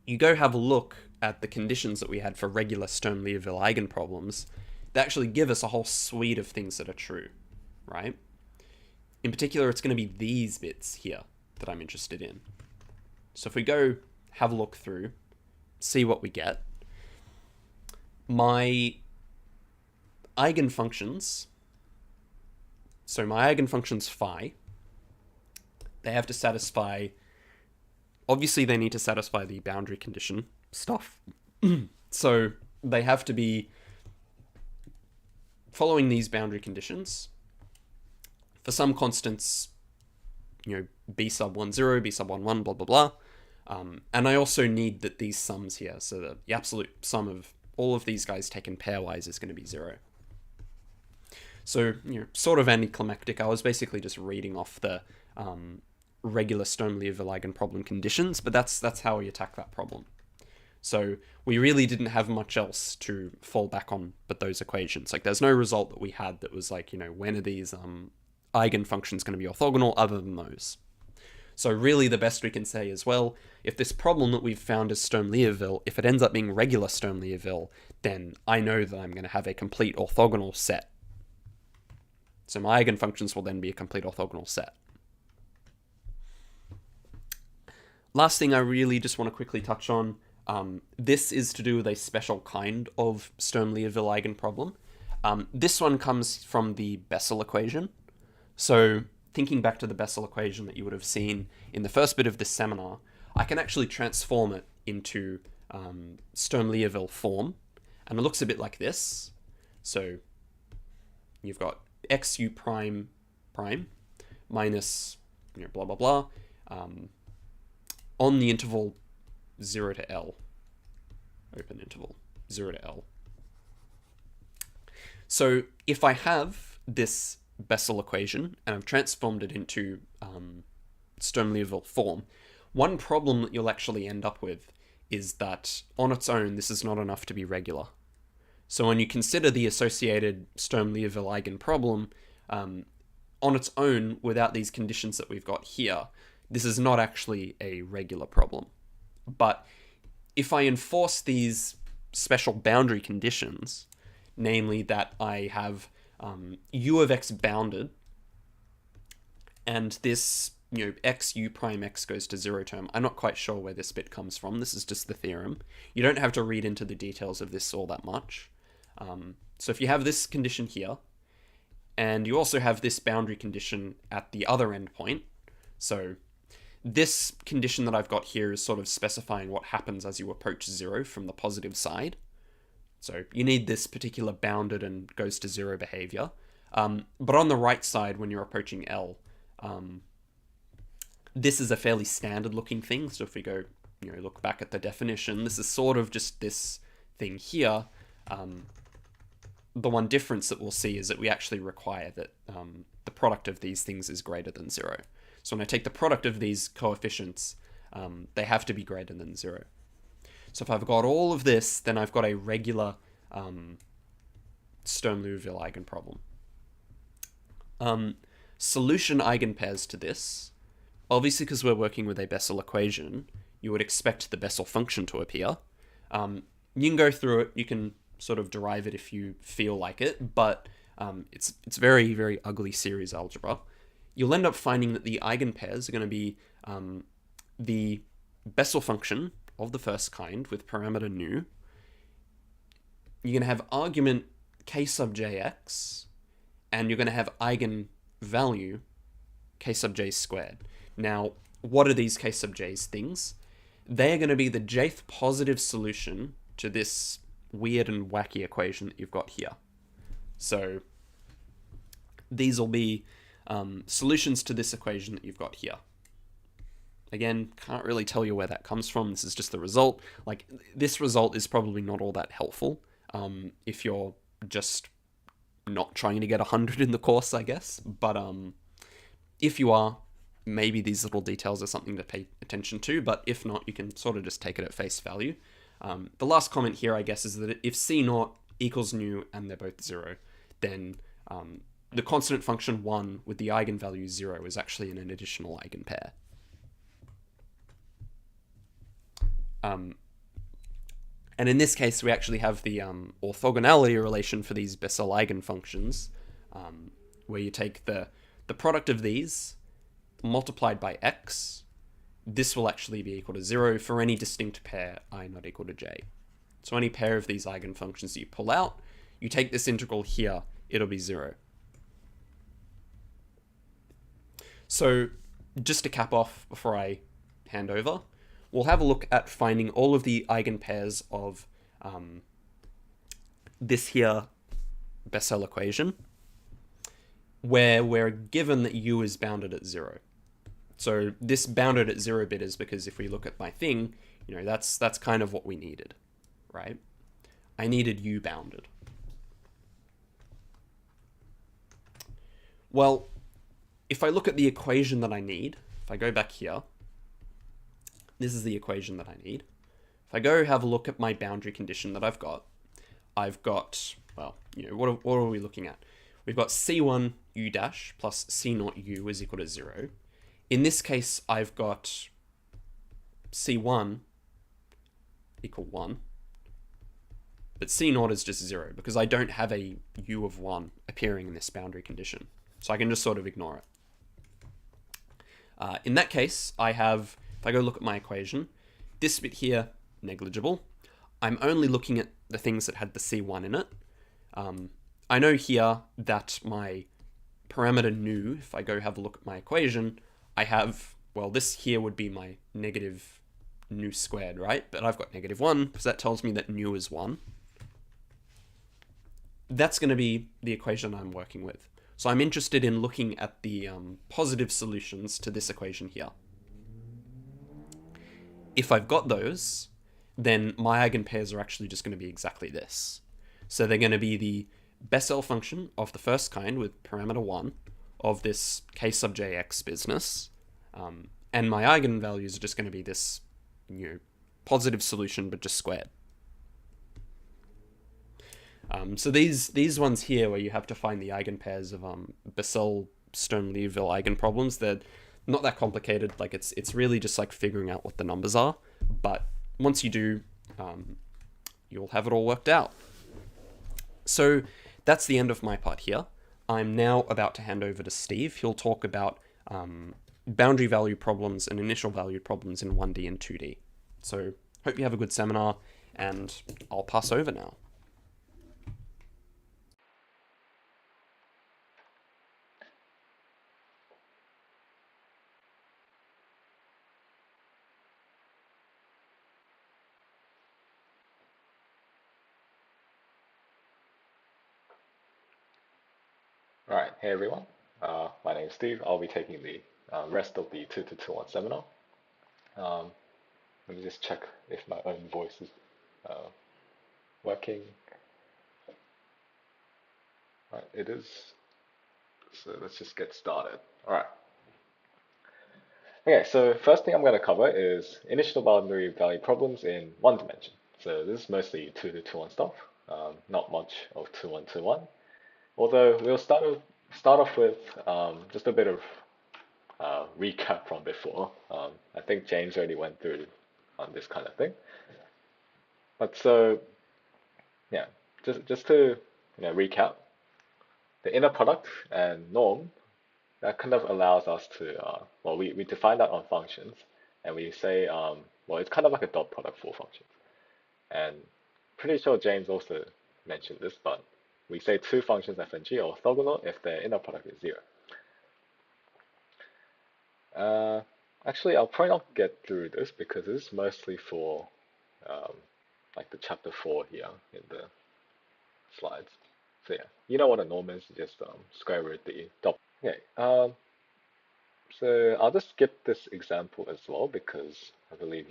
you go have a look at the conditions that we had for regular Sturm-Leoville eigenproblems. They actually give us a whole suite of things that are true, right? In particular, it's going to be these bits here that I'm interested in. So if we go have a look through, see what we get. My eigenfunctions, so my eigenfunctions phi, they have to satisfy, obviously they need to satisfy the boundary condition stuff. So they have to be following these boundary conditions. For some constants, you know, b sub 1, 0, b sub 1, 1, blah, blah, blah. And I also need that these sums here, so that the absolute sum of all of these guys taken pairwise is going to be 0. So, you know, sort of anticlimactic. I was basically just reading off the regular Sturm-Leoville eigenproblem conditions, but that's how we attack that problem. So we really didn't have much else to fall back on but those equations. Like, there's no result that we had that was like, you know, when are these eigenfunctions going to be orthogonal other than those? So really the best we can say is, well, if this problem that we've found is Sturm-Leoville, if it ends up being regular Sturm-Leoville, then I know that I'm going to have a complete orthogonal set. So my eigenfunctions will then be a complete orthogonal set. Last thing I really just want to quickly touch on, this is to do with a special kind of Sturm-Leoville eigenproblem. This one comes from the Bessel equation. So thinking back to the Bessel equation that you would have seen in the first bit of this seminar, I can actually transform it into Sturm-Leoville form, and it looks a bit like this. So you've got xu prime prime minus, you know, blah blah blah on the interval 0 to L, open interval 0 to L. So if I have this Bessel equation and I've transformed it into Sturm-Leoville form, one problem that you'll actually end up with is that on its own this is not enough to be regular. So when you consider the associated Sturm-Leoville eigenproblem, on its own, without these conditions that we've got here, this is not actually a regular problem. But if I enforce these special boundary conditions, namely that I have u of x bounded, and this, you know, x u prime x goes to 0 term. I'm not quite sure where this bit comes from. This is just the theorem. You don't have to read into the details of this all that much. So if you have this condition here, and you also have this boundary condition at the other endpoint, so this condition that I've got here is sort of specifying what happens as you approach 0 from the positive side. So you need this particular bounded and goes to 0 behavior. But on the right side, when you're approaching L, this is a fairly standard looking thing. So if we go, you know, look back at the definition, this is sort of just this thing here. The one difference that we'll see is that we actually require that the product of these things is greater than 0. So when I take the product of these coefficients, they have to be greater than 0. So if I've got all of this, then I've got a regular Sturm-Leoville eigenproblem. Solution eigenpairs to this, obviously because we're working with a Bessel equation, you would expect the Bessel function to appear. You can go through it, you can sort of derive it if you feel like it, but it's very, very ugly series algebra. You'll end up finding that the eigenpairs are going to be the Bessel function of the first kind with parameter nu. You're going to have argument k sub jx, and you're going to have eigenvalue k sub j squared. Now, what are these k sub j's things? They are going to be the jth positive solution to this weird and wacky equation that you've got here. So these will be solutions to this equation that you've got here. Again, can't really tell you where that comes from. This is just the result. Like, this result is probably not all that helpful if you're just not trying to get 100 in the course, I guess. But if you are, maybe these little details are something to pay attention to. But if not, you can sort of just take it at face value. The last comment here, I guess, is that if C0 equals nu and they're both 0, then the constant function 1 with the eigenvalue 0 is actually an additional eigenpair. And in this case, we actually have the orthogonality relation for these Bessel eigenfunctions, where you take the product of these multiplied by x. This will actually be equal to 0 for any distinct pair I not equal to j. So any pair of these eigenfunctions you pull out, you take this integral here, it'll be 0. So just to cap off before I hand over, we'll have a look at finding all of the eigenpairs of this here Bessel equation, where we're given that u is bounded at 0. So this bounded at 0 bit is because if we look at my thing, you know, that's kind of what we needed, right? I needed u bounded. Well, if I look at the equation that I need, if I go back here, this is the equation that I need. If I go have a look at my boundary condition that I've got, well, you know, what are we looking at? We've got C1 u dash plus C0 u is equal to 0. In this case, I've got C1 equal 1, but C0 is just 0 because I don't have a u of 1 appearing in this boundary condition. So I can just sort of ignore it. In that case, I have, if I go look at my equation, this bit here, negligible. I'm only looking at the things that had the C1 in it. I know here that my parameter nu, if I go have a look at my equation, I have, well, this here would be my negative nu squared, right? But I've got negative 1, because that tells me that nu is 1. That's going to be the equation I'm working with. So I'm interested in looking at the positive solutions to this equation here. If I've got those, then my eigenpairs are actually just going to be exactly this. So they're going to be the Bessel function of the first kind with parameter 1 of this k sub jx business, and my eigenvalues are just going to be this, you know, positive solution but just squared. So these ones here where you have to find the eigenpairs of Bessel, Stone, Leoville eigenproblems, they're not that complicated. Like it's really just like figuring out what the numbers are. But once you do, you'll have it all worked out. So that's the end of my part here. I'm now about to hand over to Steve. He'll talk about boundary value problems and initial value problems in 1D and 2D. So hope you have a good seminar, and I'll pass over now. Alright, hey everyone. My name is Steve. I'll be taking the rest of the 2221 seminar. Let me just check if my own voice is working. Right, it is. So let's just get started. Alright. Okay, so first thing I'm going to cover is initial boundary value problems in one dimension. So this is mostly 2221 stuff, not much of 2121. Although we'll start off with just a bit of recap from before. I think James already went through on this kind of thing. But so, yeah, just to recap, the inner product and norm, that kind of allows us to, well, we define that on functions, and we say, well, it's kind of like a dot product for functions. And pretty sure James also mentioned this, but we say two functions f and g are orthogonal if their inner product is 0. Actually, I'll probably not get through this because this is mostly for like the chapter 4 here in the slides. So yeah, you know what a norm is, just square root the dot. Okay, so I'll just skip this example as well because I believe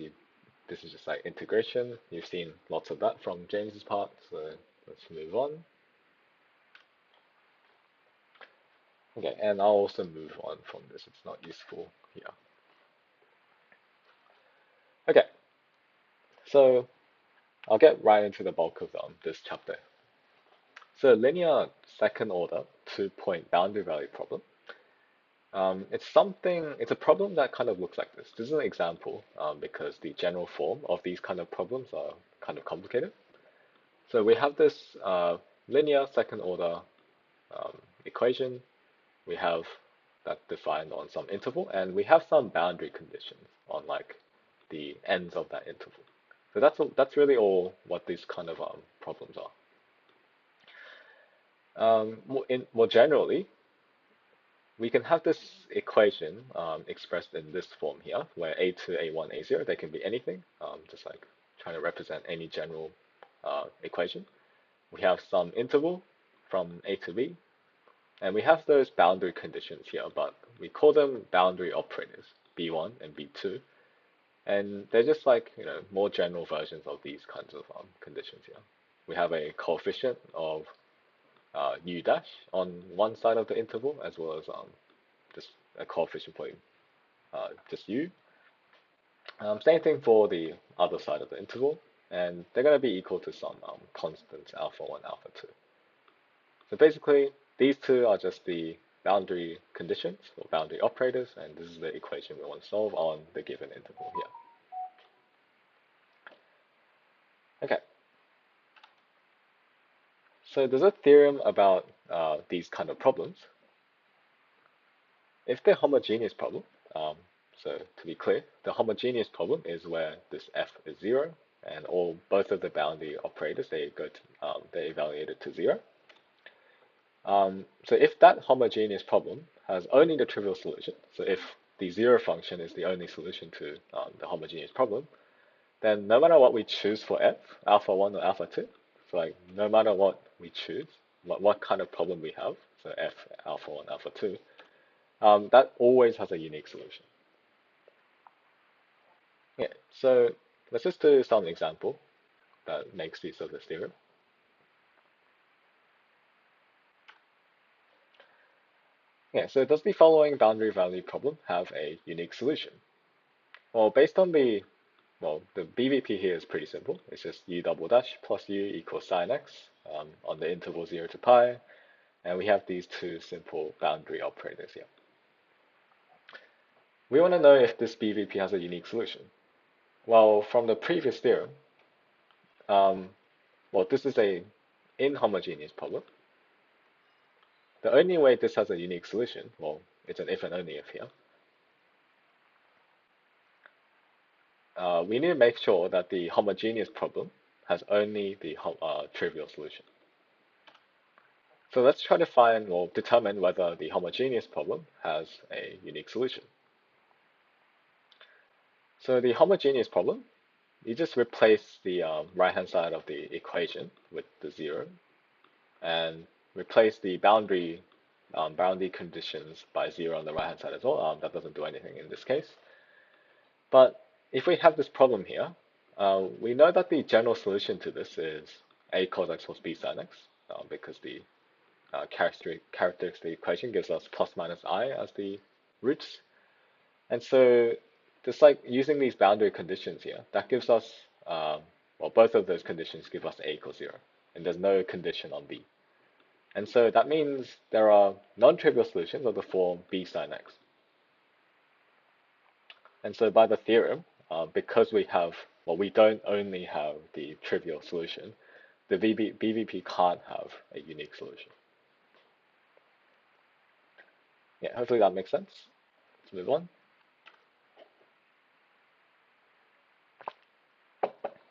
this is just like integration. You've seen lots of that from James's part, so let's move on. Okay, and I'll also move on from this, it's not useful here. Okay, so I'll get right into the bulk of this chapter. So linear second order 2-point boundary value problem. It's a problem that kind of looks like this. This is an example because the general form of these kind of problems are kind of complicated. So we have this linear second order equation. We have that defined on some interval, and we have some boundary conditions on like the ends of that interval. So that's really all what these kind of problems are. More generally, we can have this equation expressed in this form here, where A2, A1, A0, they can be anything, just like trying to represent any general equation. We have some interval from A to B, and we have those boundary conditions here, but we call them boundary operators, B1 and B2, and they're just like, more general versions of these kinds of conditions here. We have a coefficient of u dash on one side of the interval, as well as just a coefficient for just u. Same thing for the other side of the interval, and they're going to be equal to some constants alpha 1, alpha 2. So basically, these two are just the boundary conditions or boundary operators, and this is the equation we want to solve on the given interval here. Okay. So there's a theorem about these kind of problems. If they're homogeneous problem, so to be clear, the homogeneous problem is where this f is 0, and both of the boundary operators they're evaluated to 0. So if that homogeneous problem has only the trivial solution, so if the 0 function is the only solution to the homogeneous problem, then no matter what we choose for f, alpha 1 or alpha 2, so like no matter what we choose, what kind of problem we have, so f, alpha 1, alpha 2, that always has a unique solution. Yeah, so let's just do some example that makes use of this theorem. Yeah, so does the following boundary value problem have a unique solution? Well, based on the BVP here is pretty simple. It's just u double dash plus u equals sine x on the interval 0 to pi, and we have these two simple boundary operators here. We want to know if this BVP has a unique solution. Well, from the previous theorem, this is a inhomogeneous problem. The only way this has a unique solution, it's an if and only if here. We need to make sure that the homogeneous problem has only the trivial solution. So let's try to determine whether the homogeneous problem has a unique solution. So the homogeneous problem, you just replace the right-hand side of the equation with the 0, and replace the boundary conditions by 0 on the right-hand side as well. That doesn't do anything in this case. But if we have this problem here, we know that the general solution to this is a cos x plus b sin x, because the characteristic equation gives us plus minus I as the roots. And so just like using these boundary conditions here, that gives us, both of those conditions give us a equals 0, and there's no condition on b. And so that means there are non-trivial solutions of the form b sin x. And so by the theorem, because we don't only have the trivial solution, the BVP can't have a unique solution. Yeah, hopefully that makes sense. Let's move on.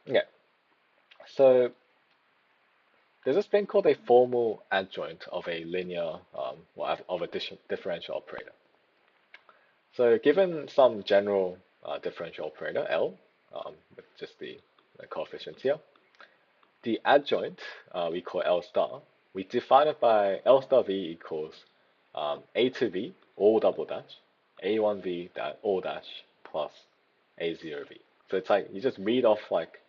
Yeah, so there's this thing called a formal adjoint of a linear, of a differential operator. So given some general differential operator, L, with just the coefficients here, the adjoint we call L star. We define it by L star V equals A to V all double dash, A1V all dash plus A0V. So it's like you just read off like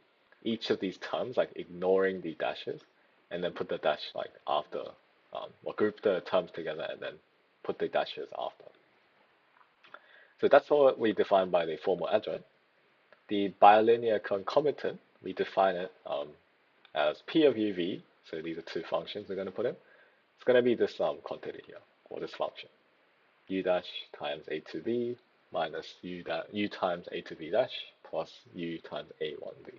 each of these terms, like ignoring the dashes, and then put the dash like after, or group the terms together and then put the dashes after. So that's what we define by the formal adjoint. The bilinear concomitant, we define it as P of UV. So these are two functions we're going to put in. It's going to be this quantity here, or this function. U dash times A to V minus U times A to V dash plus U times A1V.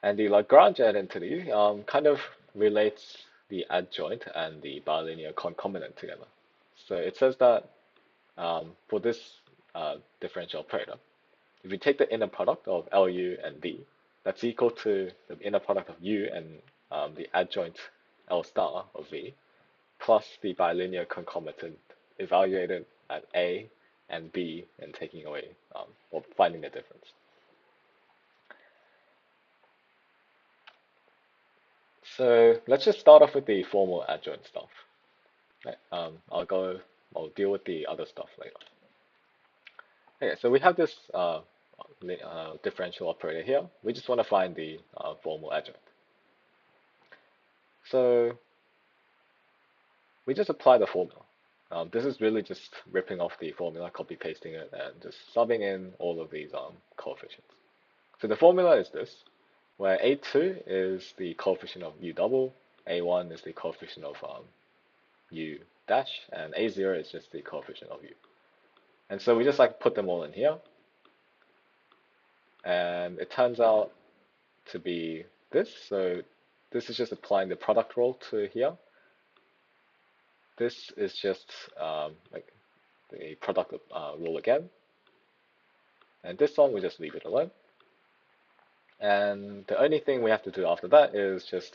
And the Lagrange identity kind of relates the adjoint and the bilinear concomitant together. So it says that for this differential operator, if we take the inner product of LU and V, that's equal to the inner product of U and the adjoint L star of V, plus the bilinear concomitant evaluated at A and B and taking away, or finding the difference. So let's just start off with the formal adjoint stuff. Right, I'll deal with the other stuff later. Okay, so we have this differential operator here. We just want to find the formal adjoint. So we just apply the formula. This is really just ripping off the formula, copy pasting it, and just subbing in all of these coefficients. So the formula is this, where A2 is the coefficient of U double, A1 is the coefficient of U dash, and A0 is just the coefficient of U. And so we just like put them all in here. And it turns out to be this. So this is just applying the product rule to here. This is just like the product rule again. And this one, we just leave it alone. And the only thing we have to do after that is just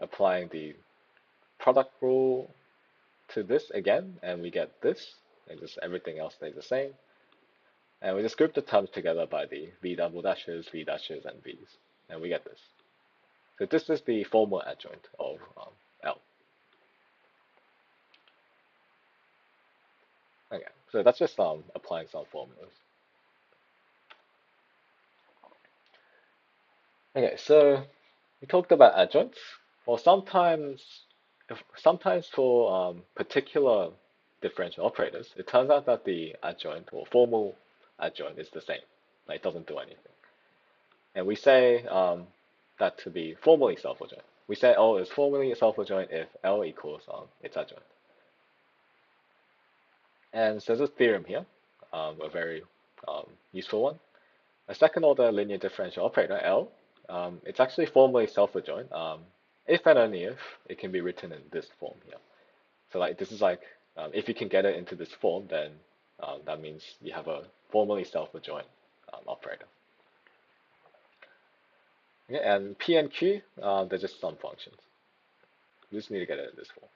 applying the product rule to this again, and we get this, and just everything else stays the same. And we just group the terms together by the V double dashes, V dashes, and V's, and we get this. So this is the formal adjoint of L. Okay, so that's just applying some formulas. Okay, so we talked about adjoints. Well, sometimes for particular differential operators, it turns out that the adjoint or formal adjoint is the same. Like it doesn't do anything. And we say that to be formally self-adjoint. We say L is formally self-adjoint if L equals its adjoint. And so there's a theorem here, a very useful one. A second order linear differential operator, L, it's actually formally self-adjoint if and only if it can be written in this form here. So like this is like, if you can get it into this form, then that means you have a formally self-adjoint operator. Okay, and P and Q, they're just some functions. You just need to get it in this form.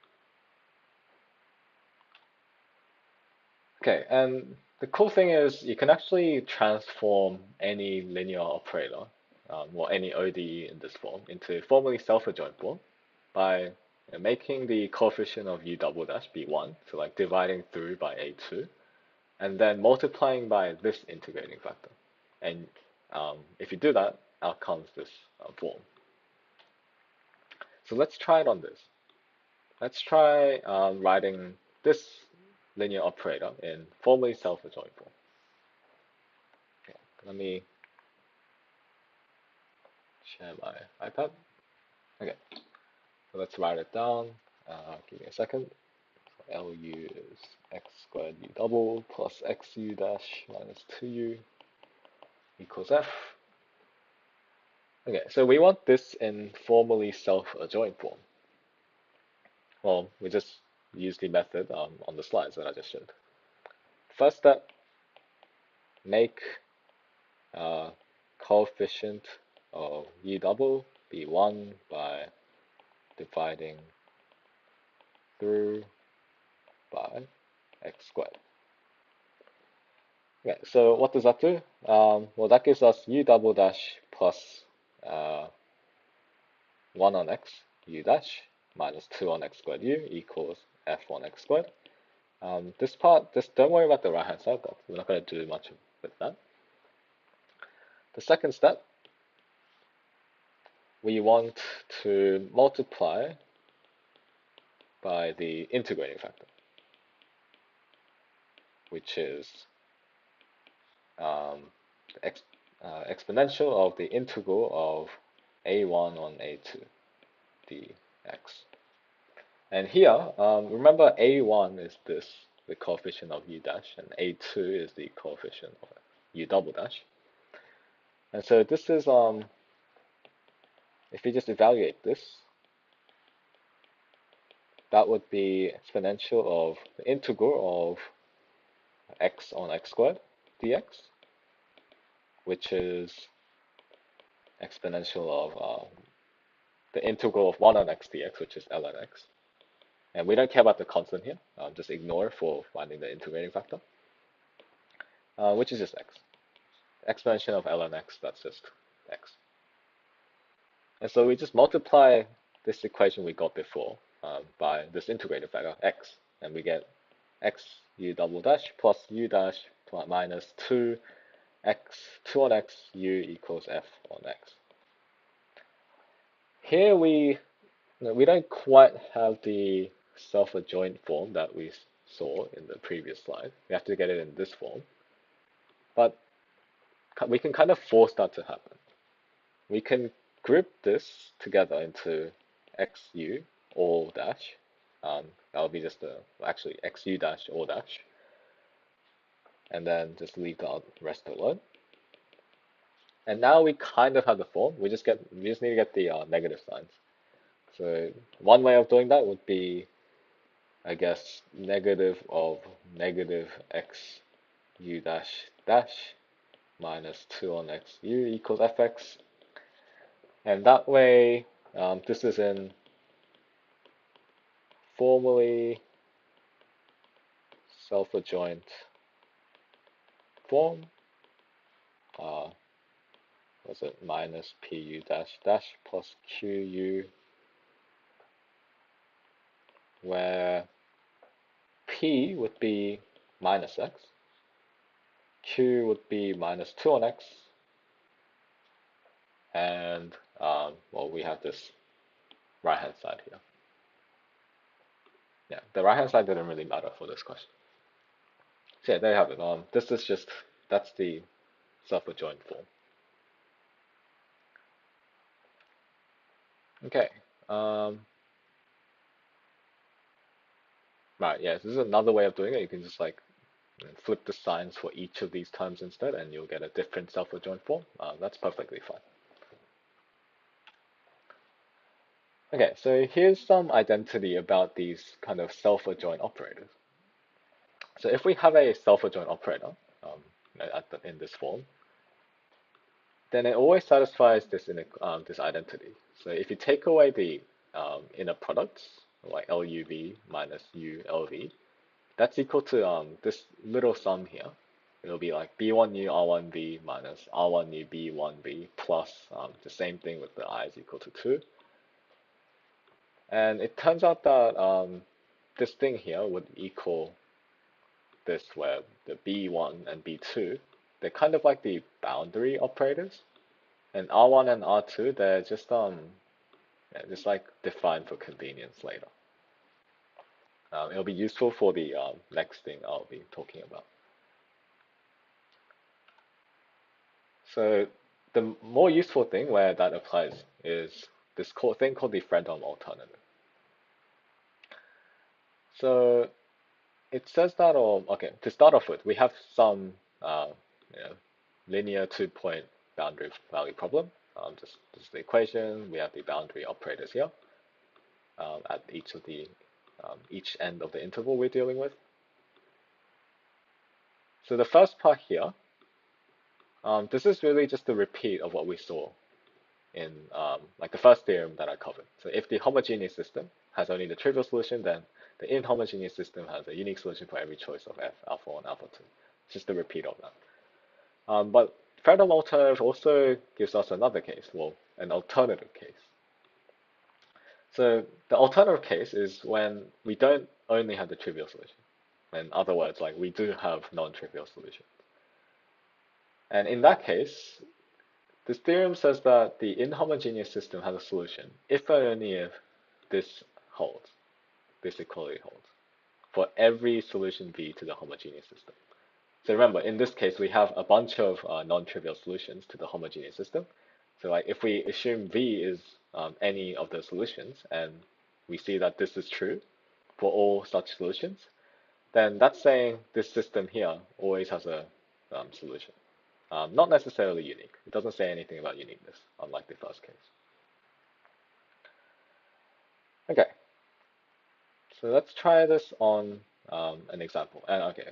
Okay, and the cool thing is you can actually transform any linear operator, or any ODE in this form, into formally self-adjoint form by making the coefficient of U double dash be 1, so like dividing through by A2, and then multiplying by this integrating factor. And if you do that, out comes this form. So let's try it on this. Let's try writing this linear operator in formally self-adjoint form. Okay, let me share my iPad. Okay, so let's write it down. Give me a second. So LU is x squared U double plus XU dash minus 2U equals F. Okay, so we want this in formally self-adjoint form. Well, we just use the method on the slides that I just showed. First step, make coefficient of U double be 1 by dividing through by x squared. Okay, so what does that do? Well, that gives us U double dash plus 1 on x u dash minus 2 on x squared u equals f on x squared. This part, just don't worry about the right hand side, but we're not going to do much with that. The second step, we want to multiply by the integrating factor, which is exponential of the integral of a1 on a2 dx. And here, remember a1 is this, the coefficient of u dash, and a2 is the coefficient of u double dash. And so this is, if you just evaluate this, that would be exponential of the integral of x on x squared dx, which is exponential of the integral of 1 on x dx, which is ln x. And we don't care about the constant here, just ignore for finding the integrating factor, which is just x. Exponential of ln x, that's just x. And so we just multiply this equation we got before by this integrating factor, x, and we get x u double dash plus u dash plus minus 2 on x u equals f on x. Here we don't quite have the self-adjoint form that we saw in the previous slide. We have to get it in this form, but we can kind of force that to happen. We can group this together into xu all dash. That'll be just actually xu dash all dash, and then just leave the rest alone. And now we kind of have the form. We just need to get the negative signs. So one way of doing that would be, I guess, negative of negative x u dash dash minus 2 on x u equals fx. And that way, this is in formally self-adjoint form. Was it minus pu dash dash plus qu, where p would be minus x, q would be minus 2 on x, and well, we have this right hand side here. Yeah, the right hand side didn't really matter for this question. So yeah, there you have it. This is just, that's the self-adjoint form. Okay. Right, yeah, this is another way of doing it. You can just like flip the signs for each of these terms instead, and you'll get a different self-adjoint form. That's perfectly fine. Okay, so here's some identity about these kind of self-adjoint operators. So if we have a self-adjoint operator in this form, then it always satisfies this this identity. So if you take away the inner products, like LUV minus ULV, that's equal to this little sum here. It'll be like B1U R1V minus R1U B1V plus the same thing with the I is equal to 2. And it turns out that this thing here would equal this, where the B1 and B2, they're kind of like the boundary operators, and R1 and R2, they're just like defined for convenience later. It'll be useful for the next thing I'll be talking about. So the more useful thing where that applies is this thing called the Fredholm alternative. So it says that, okay, to start off with, we have some linear 2-point boundary value problem. Just the equation. We have the boundary operators here at each end of the interval we're dealing with. So the first part here, this is really just a repeat of what we saw in like the first theorem that I covered. So if the homogeneous system has only the trivial solution, then the inhomogeneous system has a unique solution for every choice of f, alpha 1, alpha 2. It's just a repeat of that. But Fredholm alternative also gives us another case, well, an alternative case. So the alternative case is when we don't only have the trivial solution. In other words, like we do have non-trivial solution. And in that case, this theorem says that the inhomogeneous system has a solution if and only if this holds, this equality holds, for every solution V to the homogeneous system. So remember, in this case, we have a bunch of non-trivial solutions to the homogeneous system. So like if we assume V is any of the solutions, and we see that this is true for all such solutions, then that's saying this system here always has a solution. Not necessarily unique. It doesn't say anything about uniqueness, unlike the first case. Okay, so let's try this on an example. And okay,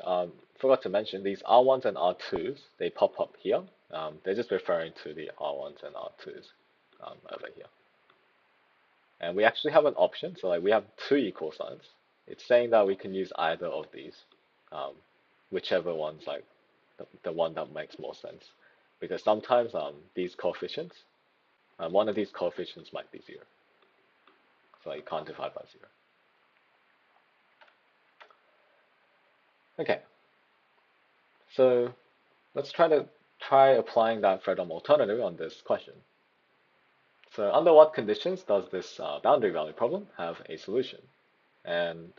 forgot to mention these R1s and R2s, they pop up here. They're just referring to the R1s and R2s over here. And we actually have an option, so like we have two equal signs. It's saying that we can use either of these, whichever one's like the one that makes more sense. Because sometimes these coefficients, one of these coefficients might be 0. So you can't divide by 0. Okay, so let's try applying that Fredholm alternative on this question. So under what conditions does this boundary value problem have a solution? And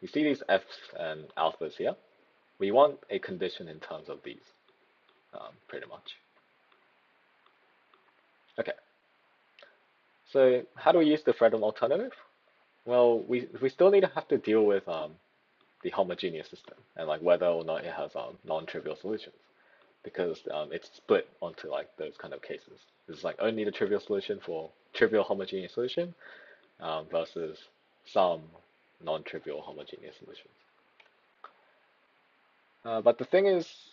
you see these f's and alphas here. We want a condition in terms of these, pretty much. Okay, so how do we use the Fredholm alternative? Well, we still need to have to deal with the homogeneous system and like whether or not it has non-trivial solutions, because it's split onto like those kind of cases. It's like only the trivial solution for trivial homogeneous solution versus some non-trivial homogeneous solutions. But the thing is,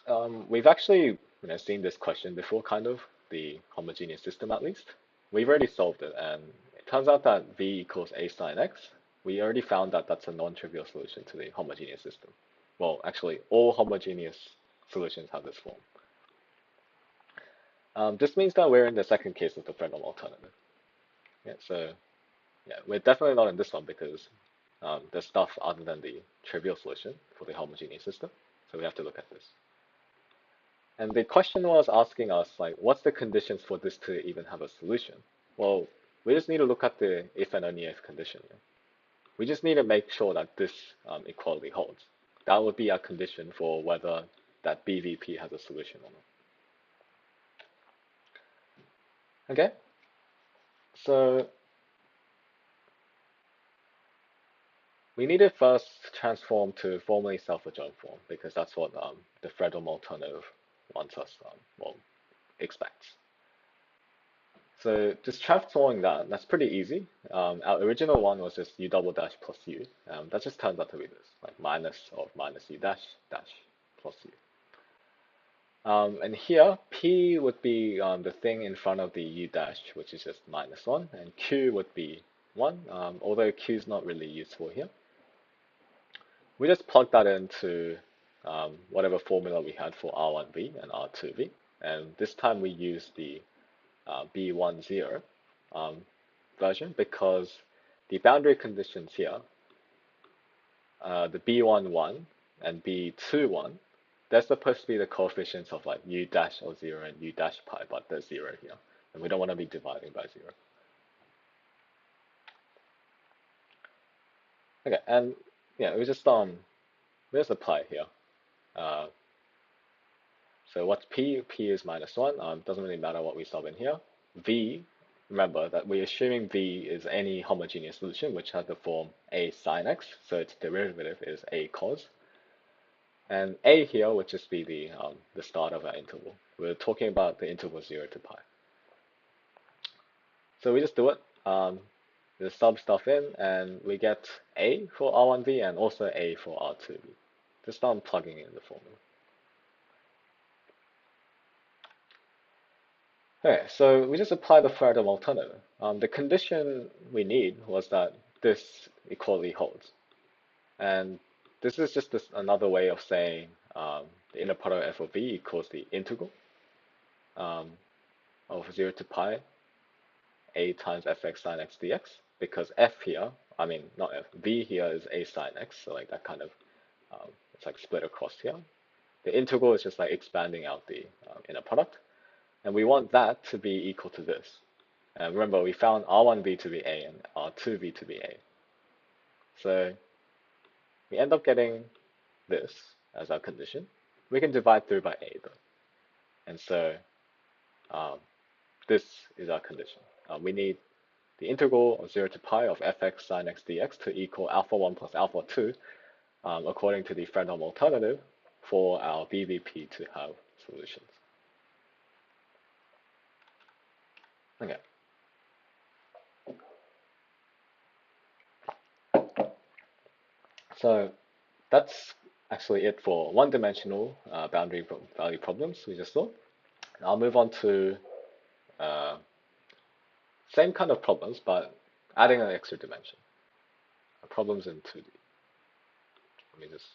we've actually seen this question before, kind of, the homogeneous system at least. We've already solved it, and it turns out that V equals A sine X. We already found that that's a non-trivial solution to the homogeneous system. Well, actually, all homogeneous solutions have this form. This means that we're in the second case of the Fredholm alternative. Yeah, so yeah, we're definitely not in this one because there's stuff other than the trivial solution for the homogeneous system. So we have to look at this. And the question was asking us, like, what's the conditions for this to even have a solution? Well, we just need to look at the if and only if condition. We just need to make sure that this equality holds. That would be a condition for whether that BVP has a solution or not. Okay, so we need to first transform to formally self-adjoint form because that's what the Fredholm alternative wants us, expects. So just transforming that's pretty easy. Our original one was just u double dash plus u. That just turns out to be this, like minus of minus u dash dash plus u. And here, p would be the thing in front of the u dash, which is just minus 1, and q would be 1, although q is not really useful here. We just plug that into whatever formula we had for R1V and R2V, and this time we use the B10 version because the boundary conditions here, the B11 and B21, they're supposed to be the coefficients of like u dash of 0 and u dash pi, but there's 0 here, and we don't want to be dividing by 0. Okay, and yeah, we just apply it here. So what's p? P is minus 1. Doesn't really matter what we sub in here. V, remember that we're assuming V is any homogeneous solution which has the form A sine X, so its derivative is A cos. And A here would just be the start of our interval. We're talking about the interval 0 to pi. So we just do it. Just sub stuff in, and we get A for R1V and also A for R2V. Just start plugging in the formula. Okay, so we just apply the Fredholm alternative. The condition we need was that this equality holds. And this is just another way of saying the inner product f of v equals the integral. of 0 to pi a times fx sine x dx, because f here, I mean not f, v here is a sine x, so like that kind of it's like split across here. The integral is just like expanding out the inner product, and we want that to be equal to this. And remember, we found R1v to be a and R2v to be a, so we end up getting this as our condition. We can divide through by a though, and so this is our condition. We need the integral of 0 to pi of fx sine x dx to equal alpha 1 plus alpha 2, according to the Fredholm alternative, for our BVP to have solutions. Okay. So that's actually it for one-dimensional boundary value problems we just saw. I'll move on to same kind of problems, but adding an extra dimension. Problems in 2D. Let me just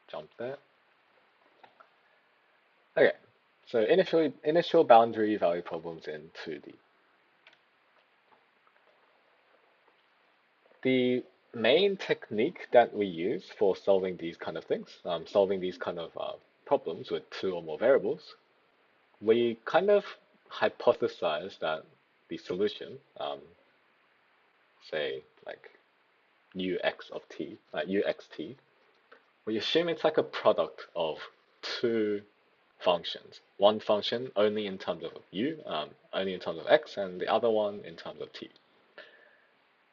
jump there. Okay, so initial boundary value problems in 2D. The main technique that we use for solving these kind of things, solving these kind of problems with two or more variables, we kind of hypothesize that the solution, say like ux of t, uxt, we assume it's like a product of two functions. One function only in terms of u, only in terms of x, and the other one in terms of t.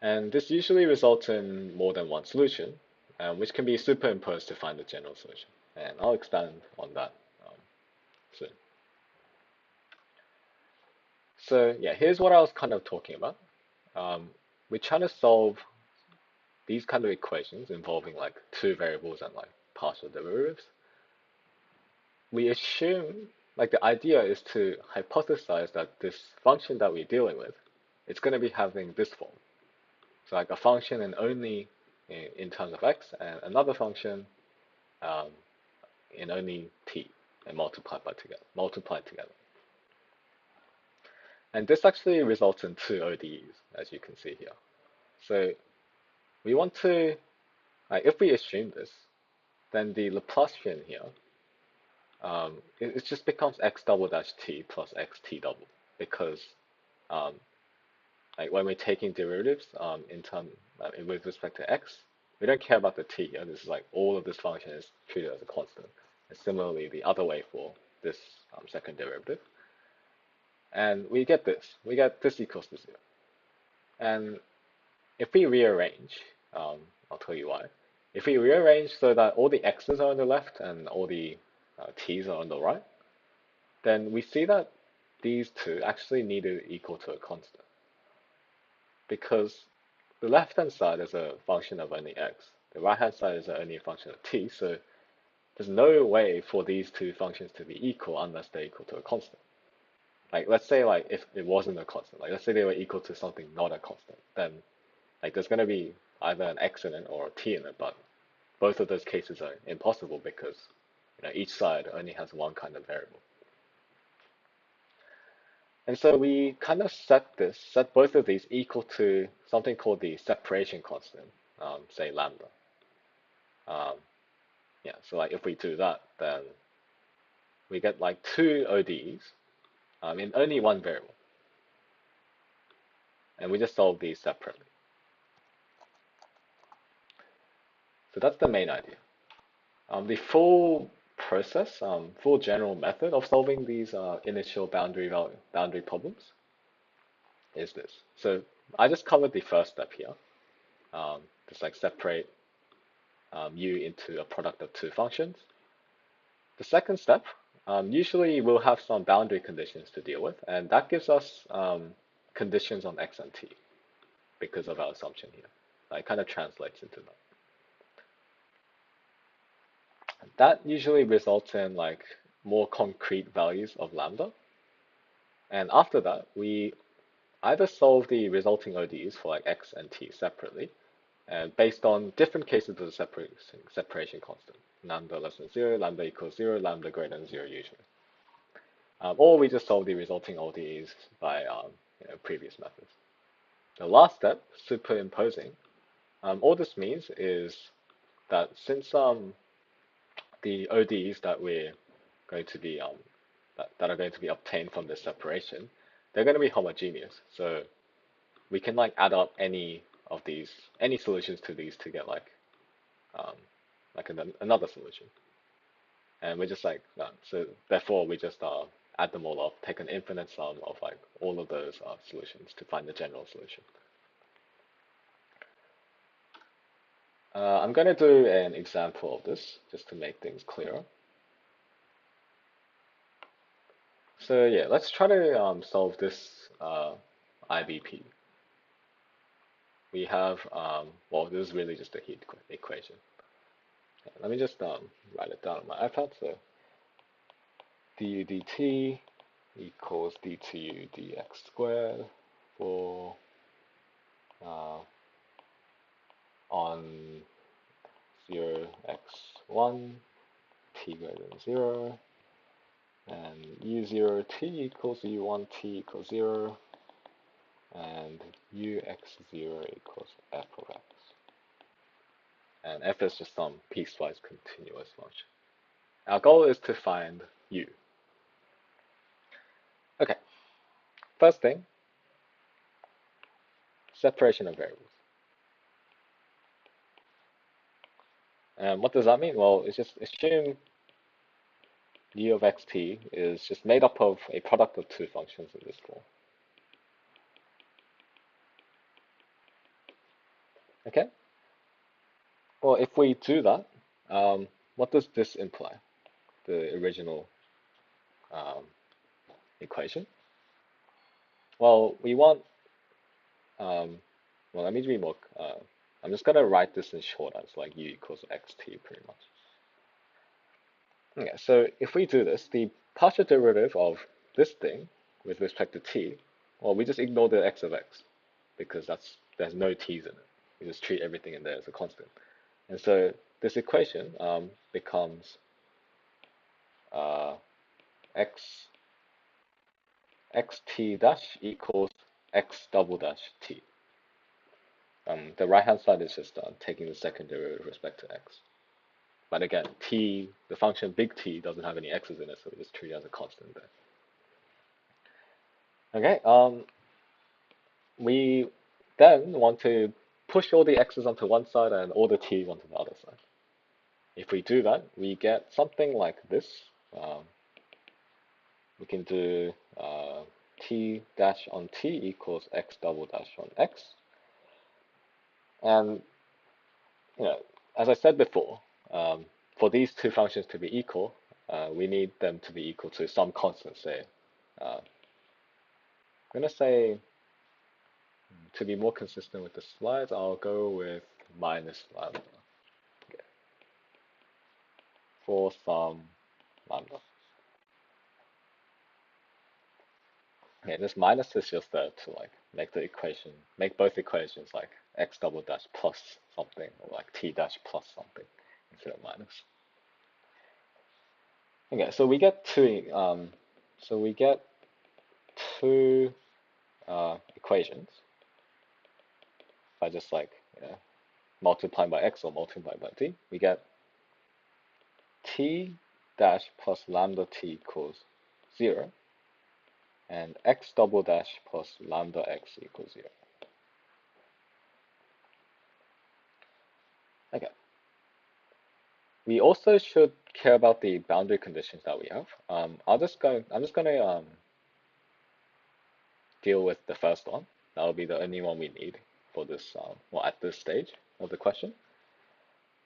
And this usually results in more than one solution, which can be superimposed to find the general solution. And I'll expand on that soon. So yeah, here's what I was kind of talking about. We're trying to solve these kind of equations involving like two variables and like partial derivatives. We assume, like the idea is to hypothesize that this function that we're dealing with, it's going to be having this form. So like a function and only in terms of x, and another function in only t, and multiplied together. And this actually results in two ODEs, as you can see here. So we want to, if we assume this, then the Laplacian here, it just becomes x double dash t plus x t double, because like when we're taking derivatives with respect to x, we don't care about the t here. This is like all of this function is treated as a constant. And similarly, the other way for this second derivative. And we get this. We get this equals to 0. And if we rearrange, I'll tell you why. If we rearrange so that all the x's are on the left and all the t's are on the right, then we see that these two actually need to equal to a constant. Because the left-hand side is a function of only x, the right-hand side is only a function of t, so there's no way for these two functions to be equal unless they're equal to a constant. Like let's say like if it wasn't a constant, like let's say they were equal to something not a constant, then like there's going to be either an x in it or a t in it, but both of those cases are impossible because each side only has one kind of variable. And so we kind of set both of these equal to something called the separation constant, say lambda. Yeah, so like if we do that, then we get like two ODEs in only one variable. And we just solve these separately. So that's the main idea. The full process, full general method of solving these initial boundary problems is this. So I just covered the first step here. Just like separate u into a product of two functions. The second step, usually we'll have some boundary conditions to deal with, and that gives us conditions on x and t because of our assumption here. It kind of translates into that. That usually results in like more concrete values of lambda. And after that, we either solve the resulting ODEs for like x and t separately, and based on different cases of the separation constant. Lambda less than 0, lambda equals 0, lambda greater than 0 usually. or we just solve the resulting ODEs by previous methods. The last step, superimposing, all this means is that since the ODEs that we're going to be that are going to be obtained from this separation, they're going to be homogeneous. So we can like add up any solutions to these to get um, another solution. And we're just like so therefore we just add them all up, take an infinite sum of like all of those solutions to find the general solution. I'm going to do an example of this just to make things clearer. So yeah, let's try to solve this IBP. We have, well, this is really just a heat equation. Let me just write it down on my iPad. So du dt equals d2u dx squared for on 0 x1 t greater than 0 and u0 t equals u1 t equals 0 and ux0 equals f of x. And f is just some piecewise continuous function. Our goal is to find u. Okay, first thing, separation of variables. And what does that mean? Well, it's just assume u of xt is just made up of a product of two functions in this form. Okay? Well, if we do that, what does this imply? The original equation? Well, we want, well, let me be more, I'm just going to write this in short as like u equals xt pretty much. Okay, so if we do this, the partial derivative of this thing with respect to t, well, we just ignore the x of x because there's no t's in it. We just treat everything in there as a constant. And so this equation becomes xt dash equals x double dash t. The right hand side is just taking the second derivative with respect to x. But again, t, the function big T doesn't have any x's in it, so we just treat it as a constant there. Okay, we then want to push all the x's onto one side and all the t onto the other side. If we do that, we get something like this. We can do t dash on t equals x double dash on x. And as I said before, for these two functions to be equal, we need them to be equal to some constant, say. I'm going to say, to be more consistent with the slides, I'll go with minus lambda. Okay. For some lambda. Okay, this minus is just there to like make both equations like x double dash plus something, or like t dash plus something instead of minus. Okay, so we get two equations by just like multiplying by x or multiplying by t. We get t dash plus lambda t equals 0 and x double dash plus lambda x equals 0. Okay. We also should care about the boundary conditions that we have. I'm just going to deal with the first one. That will be the only one we need for this, well, at this stage of the question.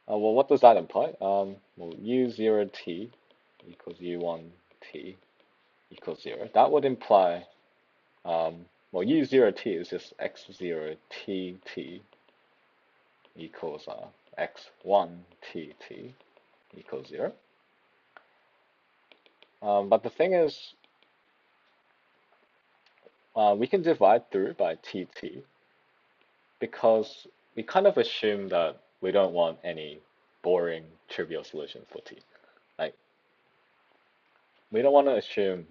Well, what does that imply? Well, u0t equals u1t equals 0. That would imply, well, u0t is just x0tt equals x1tt equals 0. But the thing is, we can divide through by tt because we kind of assume that we don't want any boring trivial solutions for t. Like, we don't want to assume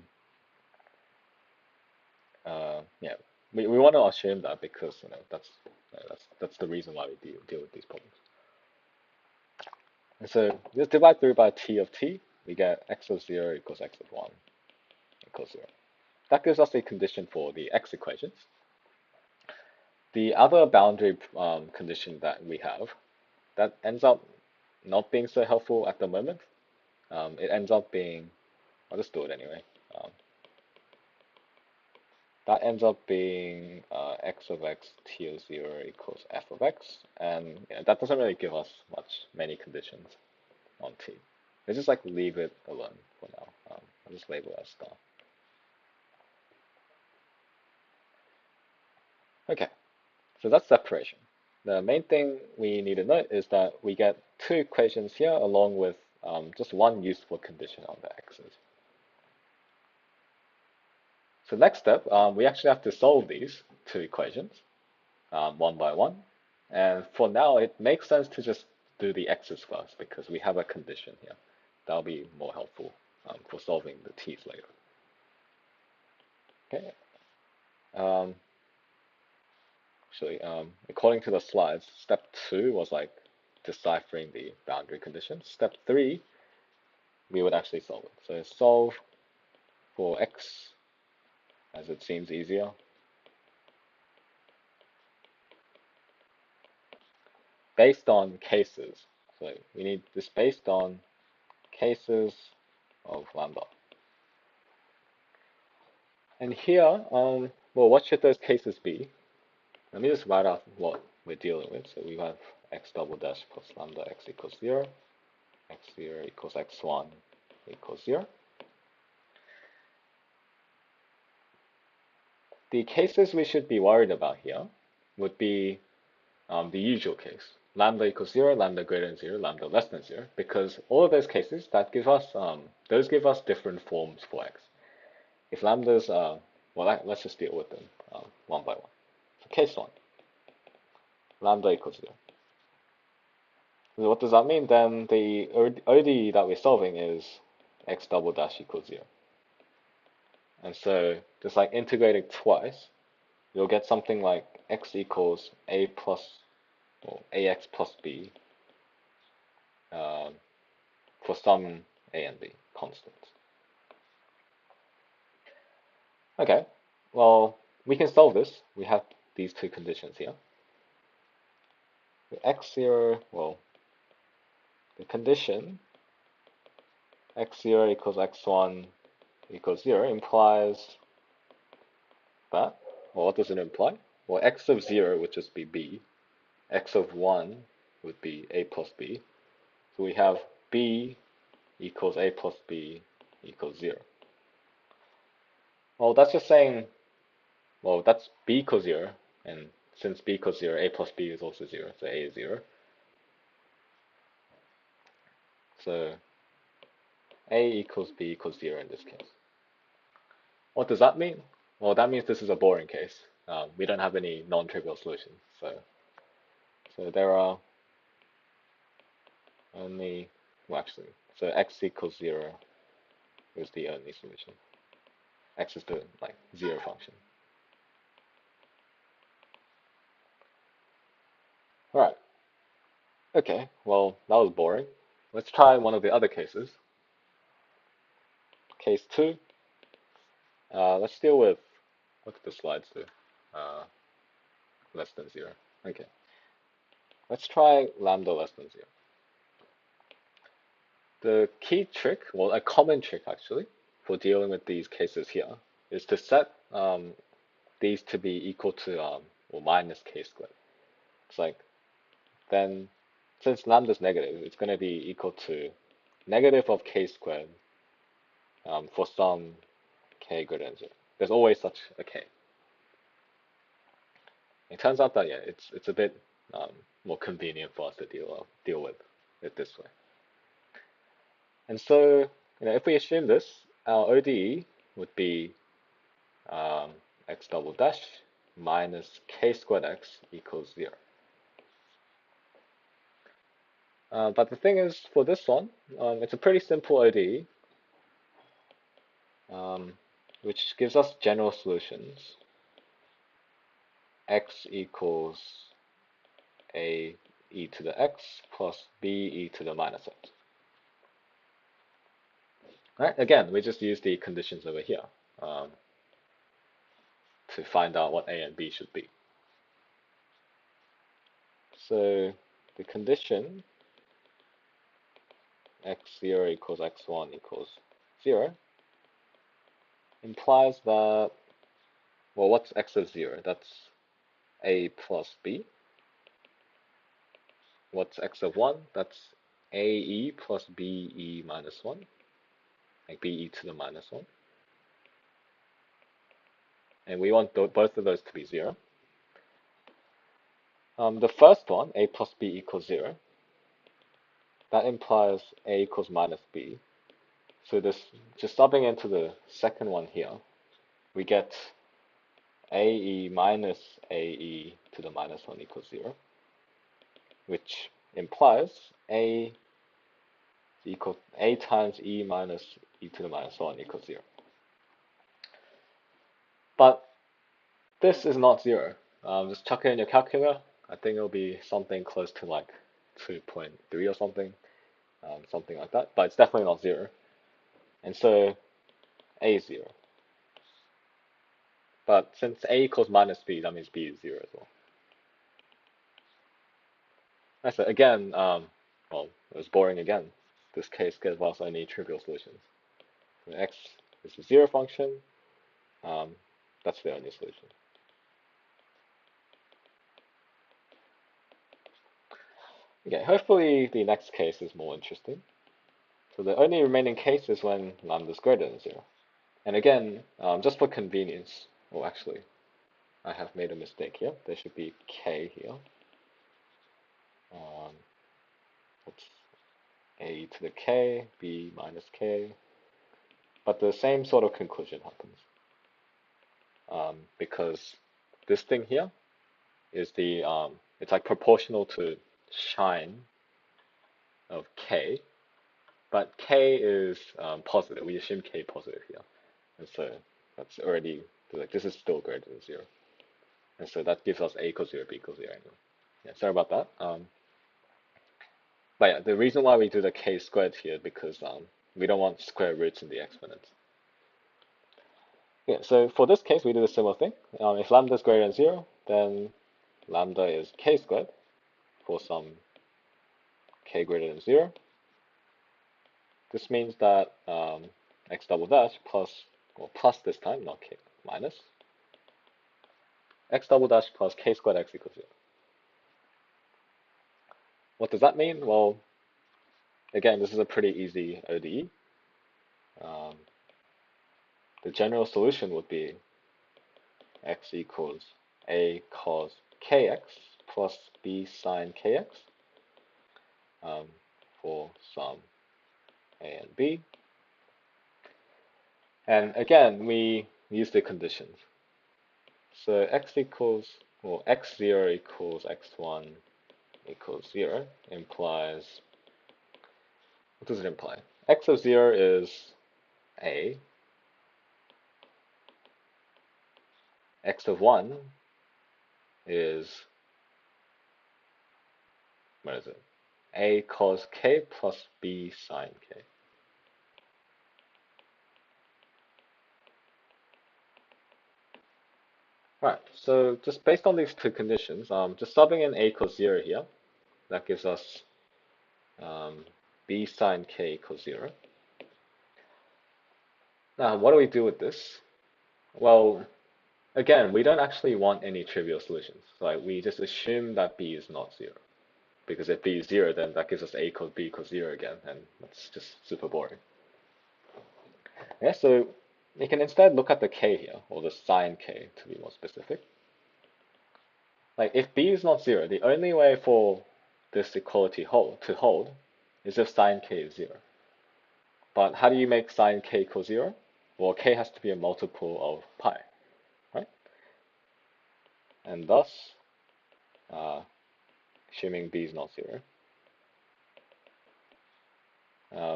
Yeah, we want to assume that because that's the reason why we deal with these problems. And so just divide through by t of t, we get x of 0 equals x of 1 equals 0. That gives us a condition for the x equations. The other boundary condition that we have, that ends up not being so helpful at the moment. It ends up being, I'll just do it anyway. That ends up being x of x t of 0 equals f of x, and that doesn't really give us many conditions on t. Let's just like leave it alone for now. I'll just label it as star. Okay, so that's separation. The main thing we need to note is that we get two equations here along with just one useful condition on the x's. So next step, we actually have to solve these two equations one by one. And for now, it makes sense to just do the x's first because we have a condition here. That'll be more helpful for solving the t's later. Okay. Actually, according to the slides, step 2 was like deciphering the boundary conditions. Step 3, we would actually solve it. So solve for x, as it seems easier. Based on cases. So we need this based on cases of lambda. And here, well, what should those cases be? Let me just write out what we're dealing with. So we have x double dash plus lambda x equals 0, x0 equals x1 equals 0. The cases we should be worried about here would be the usual case. Lambda equals 0, lambda greater than 0, lambda less than 0, because all of those cases, those give us different forms for x. If lambdas, well, let's just deal with them one by one. So case 1, lambda equals 0. So what does that mean? Then the ODE that we're solving is x double dash equals 0. And so just like integrating twice, you'll get something like x equals a plus, or ax plus b for some a and b constants. Okay, well, we can solve this. We have these two conditions here. The x0, well, the condition x0 equals x1 equals 0 implies that, well, what does it imply? Well, x of 0 would just be b, x of 1 would be a plus b, so we have b equals a plus b equals 0. Well, that's just saying, well, that's b equals 0, and since b equals 0, a plus b is also 0, so a is 0. So a equals b equals 0 in this case. What does that mean? Well, that means this is a boring case. We don't have any non-trivial solutions. So there are only, well, actually, so x equals 0 is the only solution. X is the like 0 function. All right. Okay, well, that was boring. Let's try one of the other cases. Case 2. Let's deal with, what did the slides do? Less than 0. Okay. Let's try lambda less than 0. The key trick, well, a common trick actually, for dealing with these cases here is to set these to be equal to or minus k squared. It's like, then since lambda is negative, it's going to be equal to negative of k squared for some k greater than 0. There's always such a k. It turns out that, yeah, it's a bit more convenient for us to deal with it this way. And so, if we assume this, our ODE would be x double dash minus k squared x equals 0. But the thing is, for this one, it's a pretty simple ODE. which gives us general solutions. X equals a e to the x plus b e to the minus x. Right? Again, we just use the conditions over here to find out what a and b should be. So the condition x0 equals x1 equals 0 implies that, well, what's x of 0? That's a plus b. What's x of 1? That's ae plus be minus 1, like be to the minus 1. And we want both of those to be 0. The first one, a plus b equals 0, that implies a equals minus b. So this, just subbing into the second one here, we get ae minus ae to the minus 1 equals 0, which implies a times e minus e to the minus 1 equals 0. But this is not 0. Just chuck it in your calculator. I think it'll be something close to like 2.3 or something, something like that. But it's definitely not 0. And so a is 0. But since a equals minus b, that means b is 0 as well. So again, well, it was boring again. This case gives us only trivial solutions. So x is a 0 function. That's the only solution. Okay, hopefully the next case is more interesting. So the only remaining case is when lambda is greater than 0. And again, just for convenience, well actually, I have made a mistake here. There should be k here. It's a to the k, b minus k. But the same sort of conclusion happens. Because this thing here is the, it's like proportional to shine of k, but k is positive. We assume k positive here. And so that's already, like, this is still greater than 0. And so that gives us a equals 0, b equals 0 anyway. Yeah, sorry about that. But yeah, the reason why we do the k squared here is because we don't want square roots in the exponents. Yeah, so for this case, we do the similar thing. If lambda is greater than 0, then lambda is k squared for some k greater than 0. This means that x double dash plus, or plus this time, not k, minus, x double dash plus k squared x equals 0. What does that mean? Well, again, this is a pretty easy ODE. The general solution would be x equals a cos kx plus b sine kx for some a and b. And again, we use the conditions. So x equals, well, x0 equals x1 equals 0 implies, what does it imply? X of 0 is a, x of 1 is, what is it? A cos k plus b sine k. Right, so just based on these two conditions, just subbing in a equals 0 here, that gives us b sine k equals 0. Now, what do we do with this? Well, again, we don't actually want any trivial solutions. Like, we just assume that b is not 0. Because if b is 0, then that gives us a equals b equals 0 again, and that's just super boring. Yeah, so you can instead look at the k here, or the sine k to be more specific. Like, if b is not 0, the only way for this equality to hold is if sine k is 0. But how do you make sine k equal 0? Well, k has to be a multiple of pi, right? And thus, assuming b is not 0,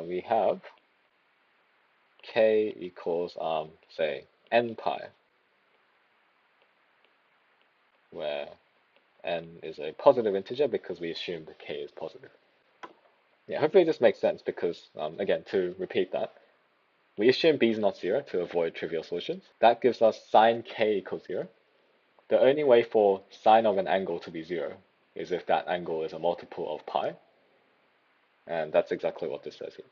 we have k equals, say, n pi, where n is a positive integer because we assumed k is positive. Yeah, hopefully this makes sense because, again, to repeat that, we assume b is not 0 to avoid trivial solutions. That gives us sine k equals 0. The only way for sine of an angle to be 0 is if that angle is a multiple of pi. And that's exactly what this says here.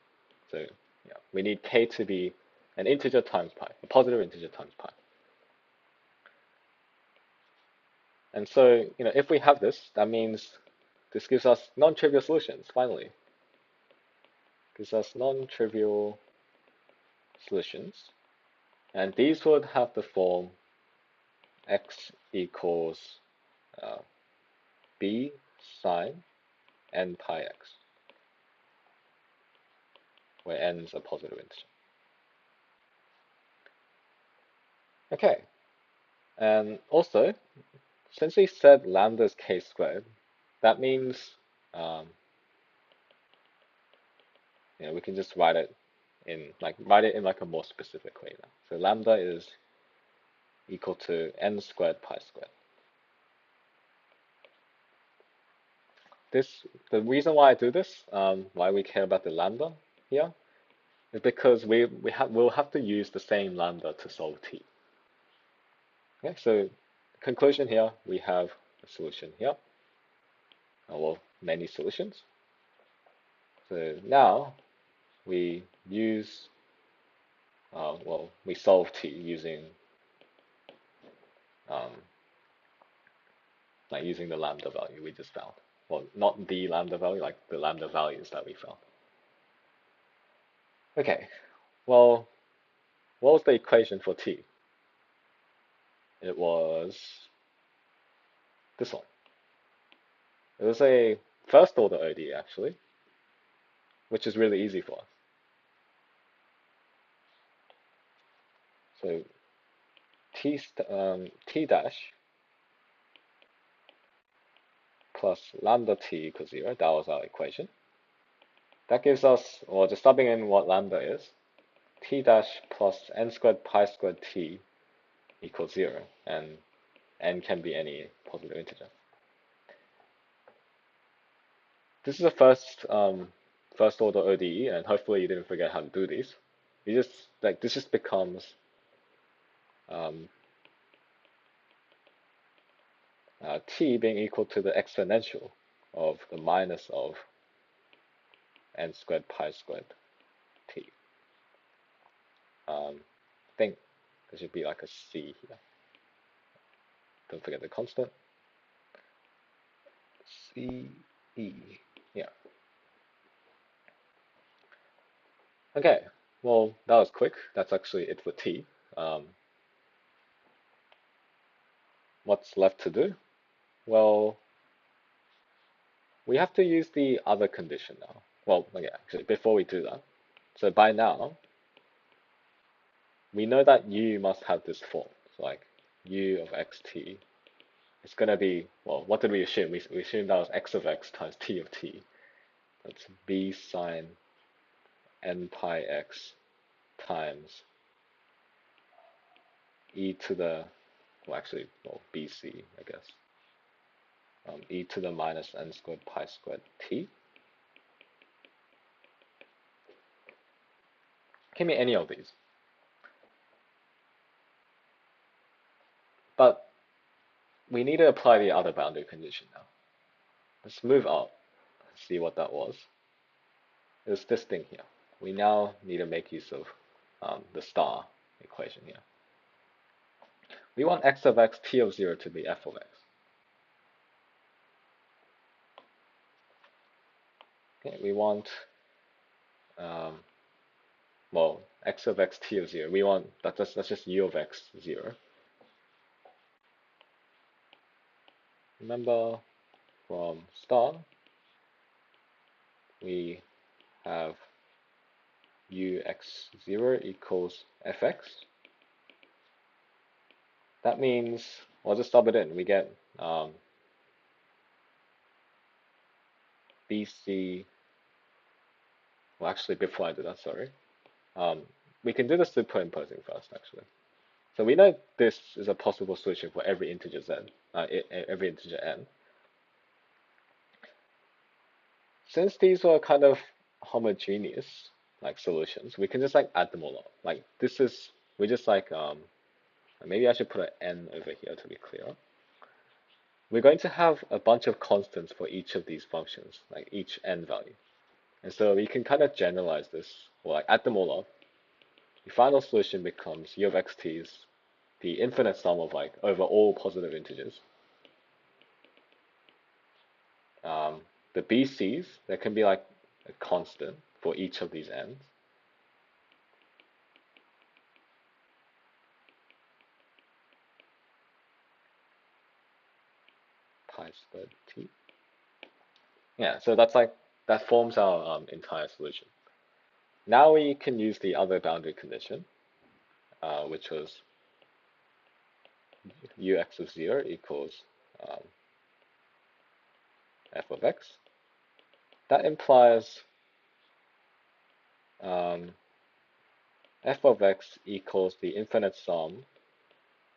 So yeah, we need k to be an integer times pi, a positive integer times pi. And so, if we have this, that means this gives us non-trivial solutions, finally. Gives us non-trivial solutions. And these would have the form x equals b sine n pi x, where n is a positive integer. Okay, and also, since we said lambda is k squared, that means we can just write it in a more specific way now. So lambda is equal to n squared pi squared. The reason why I do this, why we care about the lambda here, is because we'll have to use the same lambda to solve t. Okay, so conclusion here, we have a solution here. Well, many solutions. So now we use, we solve t using using the lambda value we just found. Well, not the lambda value, like the lambda values that we found. Okay, well, what was the equation for t? It was this one. It was a first order ODE actually, which is really easy for us. So t dash plus lambda t equals 0, that was our equation. That gives us, or just subbing in what lambda is, t dash plus n squared pi squared t equals 0, and n can be any positive integer. This is a first order ODE, and hopefully you didn't forget how to do these. This just becomes t being equal to the exponential of the minus of n squared pi squared t. I think there should be like a c here. Don't forget the constant. C e, yeah. Okay, well, that was quick. That's actually it for t. What's left to do? Well, we have to use the other condition now. Well, okay, actually, before we do that, so by now, we know that u must have this form. So like u of xt, it's going to be, well, what did we assume? We assumed that was x of x times t of t. That's b sine n pi x times e to the, bc, I guess. E to the minus n squared pi squared t. Can be any of these. But we need to apply the other boundary condition now. Let's move up, see what that was. It's this thing here. We now need to make use of the star equation here. We want x of x, t of 0 to be f of x. Okay, we want, x of x, t of 0. We want, that's just u of x, 0. Remember from star, we have ux0 equals fx. That means, I'll just sub it in. We get bc, well actually before I do that, sorry. We can do the superimposing first actually. So we know this is a possible solution for every integer z, every integer n. Since these were kind of homogeneous like solutions, we can just like add them all up. Like this is we just like maybe I should put an n over here to be clear. We're going to have a bunch of constants for each of these functions, like each n value. And so we can kind of generalize this, or like add them all up. The final solution becomes u of xt is the infinite sum of like over all positive integers. The BCs, there can be like a constant for each of these n's. Pi squared t. Yeah, so that forms our entire solution. Now we can use the other boundary condition, which was ux of 0 equals f of x. That implies f of x equals the infinite sum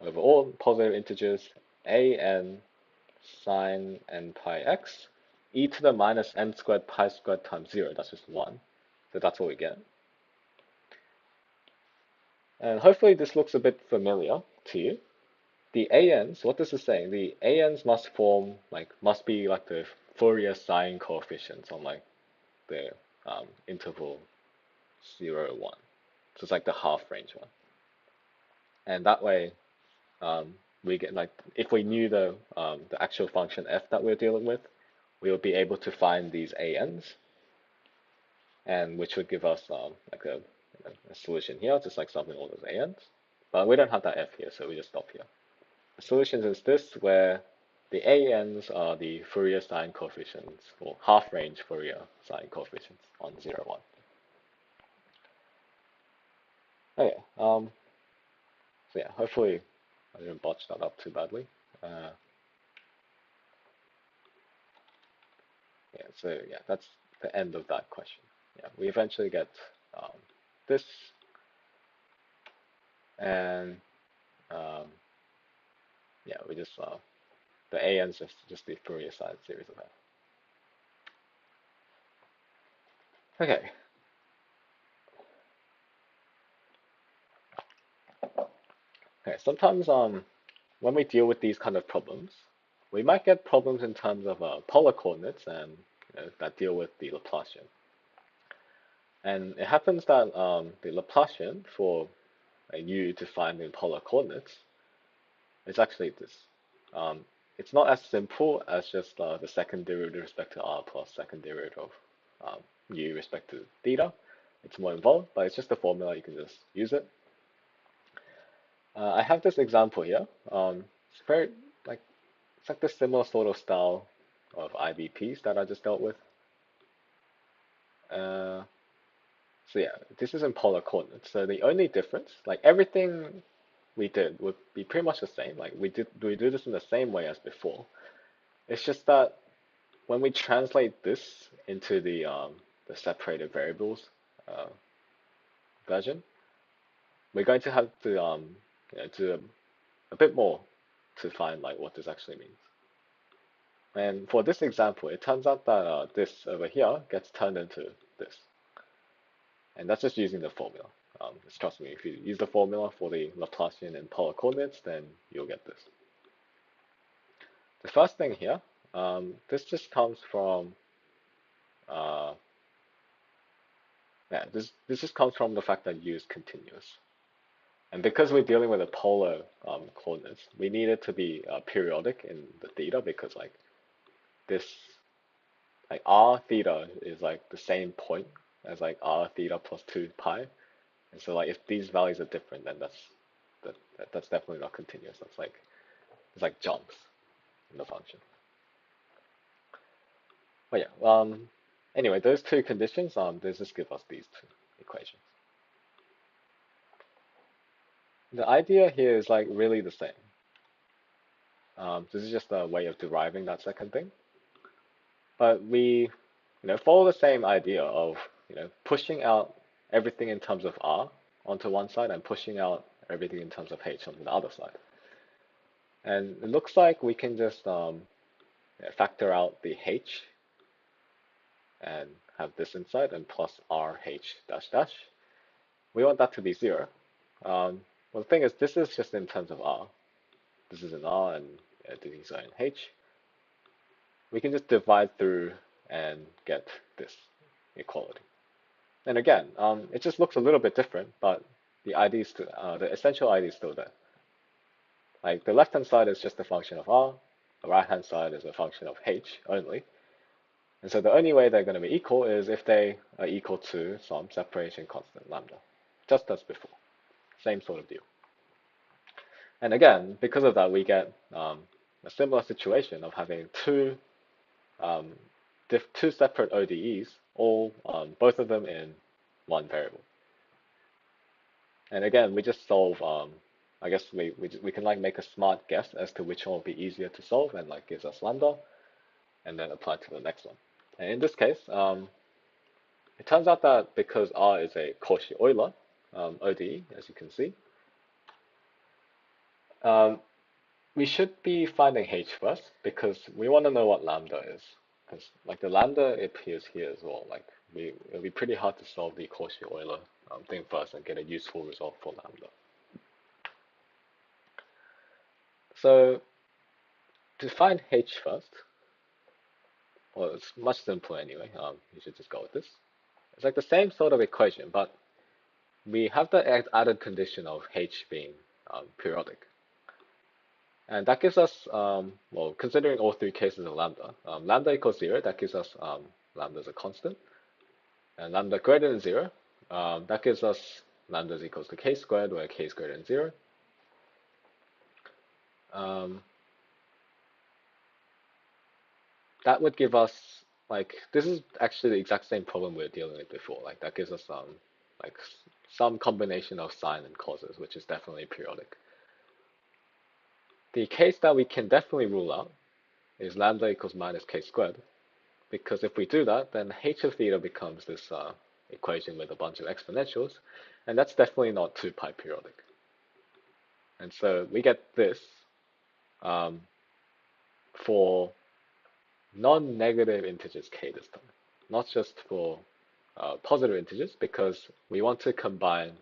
over all positive integers a n sine n pi x e to the minus n squared pi squared times 0. That's just 1. So that's what we get. And hopefully this looks a bit familiar to you. The ANs, what this is saying, the ANs must be like the Fourier sine coefficients on like the interval 0, 1. So it's like the half range one. And that way, we get like, if we knew the actual function f that we're dealing with, we would be able to find these ANs, and which would give us like a solution here, just like something all those ANs. But we don't have that f here, so we just stop here. The solution is this, where the ANs are the Fourier sine coefficients, or half-range Fourier sine coefficients on 0, 1. Okay, so yeah, hopefully I didn't botch that up too badly. Yeah, so yeah, that's the end of that question. Yeah, we eventually get this, and yeah, we just the ANs just the Fourier sine series of f. Okay. Okay, sometimes when we deal with these kind of problems, we might get problems in terms of polar coordinates and that deal with the Laplacian. And it happens that the Laplacian for u to find in polar coordinates is actually this. It's not as simple as just the second derivative with respect to r plus second derivative of u respect to theta. It's more involved, but it's just a formula, you can just use it. I have this example here. It's very like it's like the similar sort of style of IBPs that I just dealt with. So yeah, this is in polar coordinates. So the only difference, like everything we did would be pretty much the same. Like we do this in the same way as before. It's just that when we translate this into the separated variables version, we're going to have to do a bit more to find like what this actually means. And for this example, it turns out that this over here gets turned into this. And that's just using the formula. Just trust me, if you use the formula for the Laplacian and polar coordinates, then you'll get this. The first thing here, this just comes from, this just comes from the fact that u is continuous. And because we're dealing with the polar coordinates, we need it to be periodic in the theta, because like this, like r theta is like the same point as like r theta plus 2 pi. And so like if these values are different, then that's definitely not continuous. That's like it's like jumps in the function. But yeah, anyway, those two conditions, they just give us these two equations. The idea here is like really the same. This is just a way of deriving that second thing. But we, follow the same idea of, pushing out everything in terms of r onto one side and pushing out everything in terms of h on the other side. And it looks like we can just factor out the h and have this inside and plus rh dash dash. We want that to be 0. Well, the thing is, this is just in terms of r. This is in r and these are in h. We can just divide through and get this equality. And again, it just looks a little bit different, but the ID is the essential ID is still there. Like the left-hand side is just a function of r, the right-hand side is a function of h only. And so the only way they're going to be equal is if they are equal to some separation constant lambda, just as before. Same sort of deal. And again, because of that, we get a similar situation of having two separate ODEs, all both of them in one variable. And again, we just solve. I guess we can like make a smart guess as to which one will be easier to solve, and like gives us lambda, and then apply to the next one. And in this case, it turns out that because R is a Cauchy-Euler ODE, as you can see, we should be finding h first because we want to know what lambda is. Because like the lambda appears here as well. Like it'll be pretty hard to solve the Cauchy-Euler thing first and get a useful result for lambda. So to find h first, well, it's much simpler anyway. You should just go with this. It's like the same sort of equation, but we have the added condition of h being periodic. And that gives us, well, considering all three cases of lambda, lambda equals 0, that gives us lambda as a constant. And lambda greater than 0, that gives us lambda is equals to k squared, where k is greater than 0. That would give us, like, this is actually the exact same problem we were dealing with before. Like, that gives us like some combination of sine and causes, which is definitely periodic. The case that we can definitely rule out is lambda equals minus k squared, because if we do that, then h of theta becomes this equation with a bunch of exponentials, and that's definitely not 2 pi periodic. And so we get this for non-negative integers k this time, not just for positive integers, because we want to combine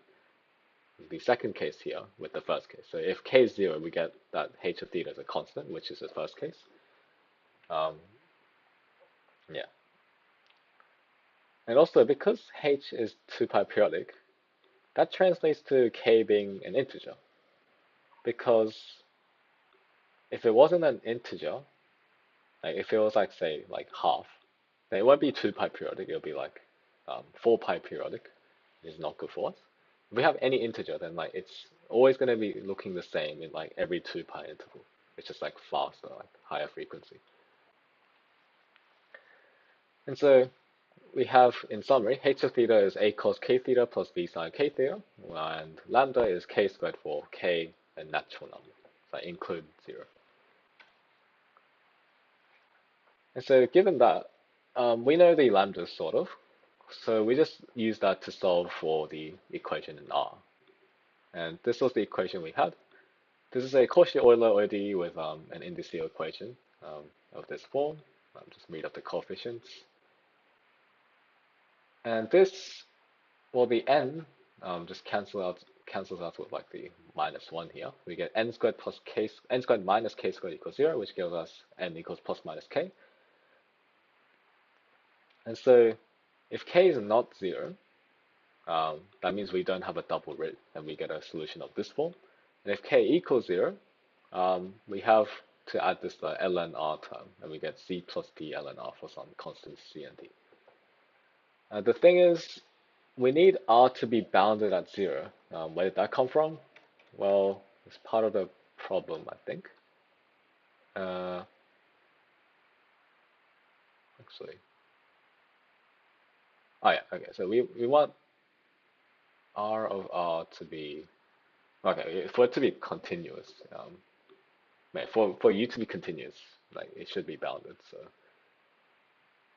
the second case here with the first case. So if k is 0, we get that h of theta is a constant, which is the first case. Yeah. And also, because h is 2 pi periodic, that translates to k being an integer. Because if it wasn't an integer, like if it was like, say, like half, then it won't be 2 pi periodic, it'll be like 4 pi periodic. It's not good for us. If we have any integer, then like it's always going to be looking the same in like every 2 pi interval. It's just like faster, like higher frequency. And so we have, in summary, h of theta is a cos k theta plus b sine k theta, and lambda is k squared for k and natural number, so I include 0. And so given that, we know the lambdas sort of, so we just use that to solve for the equation in R. And this was the equation we had. This is a Cauchy-Euler ODE with an indices equation of this form. Just read up the coefficients. And this, well, the n just cancels out with like the -1 here. We get n squared minus k squared equals 0, which gives us n equals plus minus k. And so if k is not 0, that means we don't have a double root, and we get a solution of this form. And if k equals 0, we have to add this ln r term, and we get c plus d ln r for some constants c and d. The thing is, we need r to be bounded at 0. Where did that come from? Well, it's part of the problem, I think. Actually, oh yeah, okay. So we want r of r to be, okay, for it to be continuous. For u to be continuous, like it should be bounded. So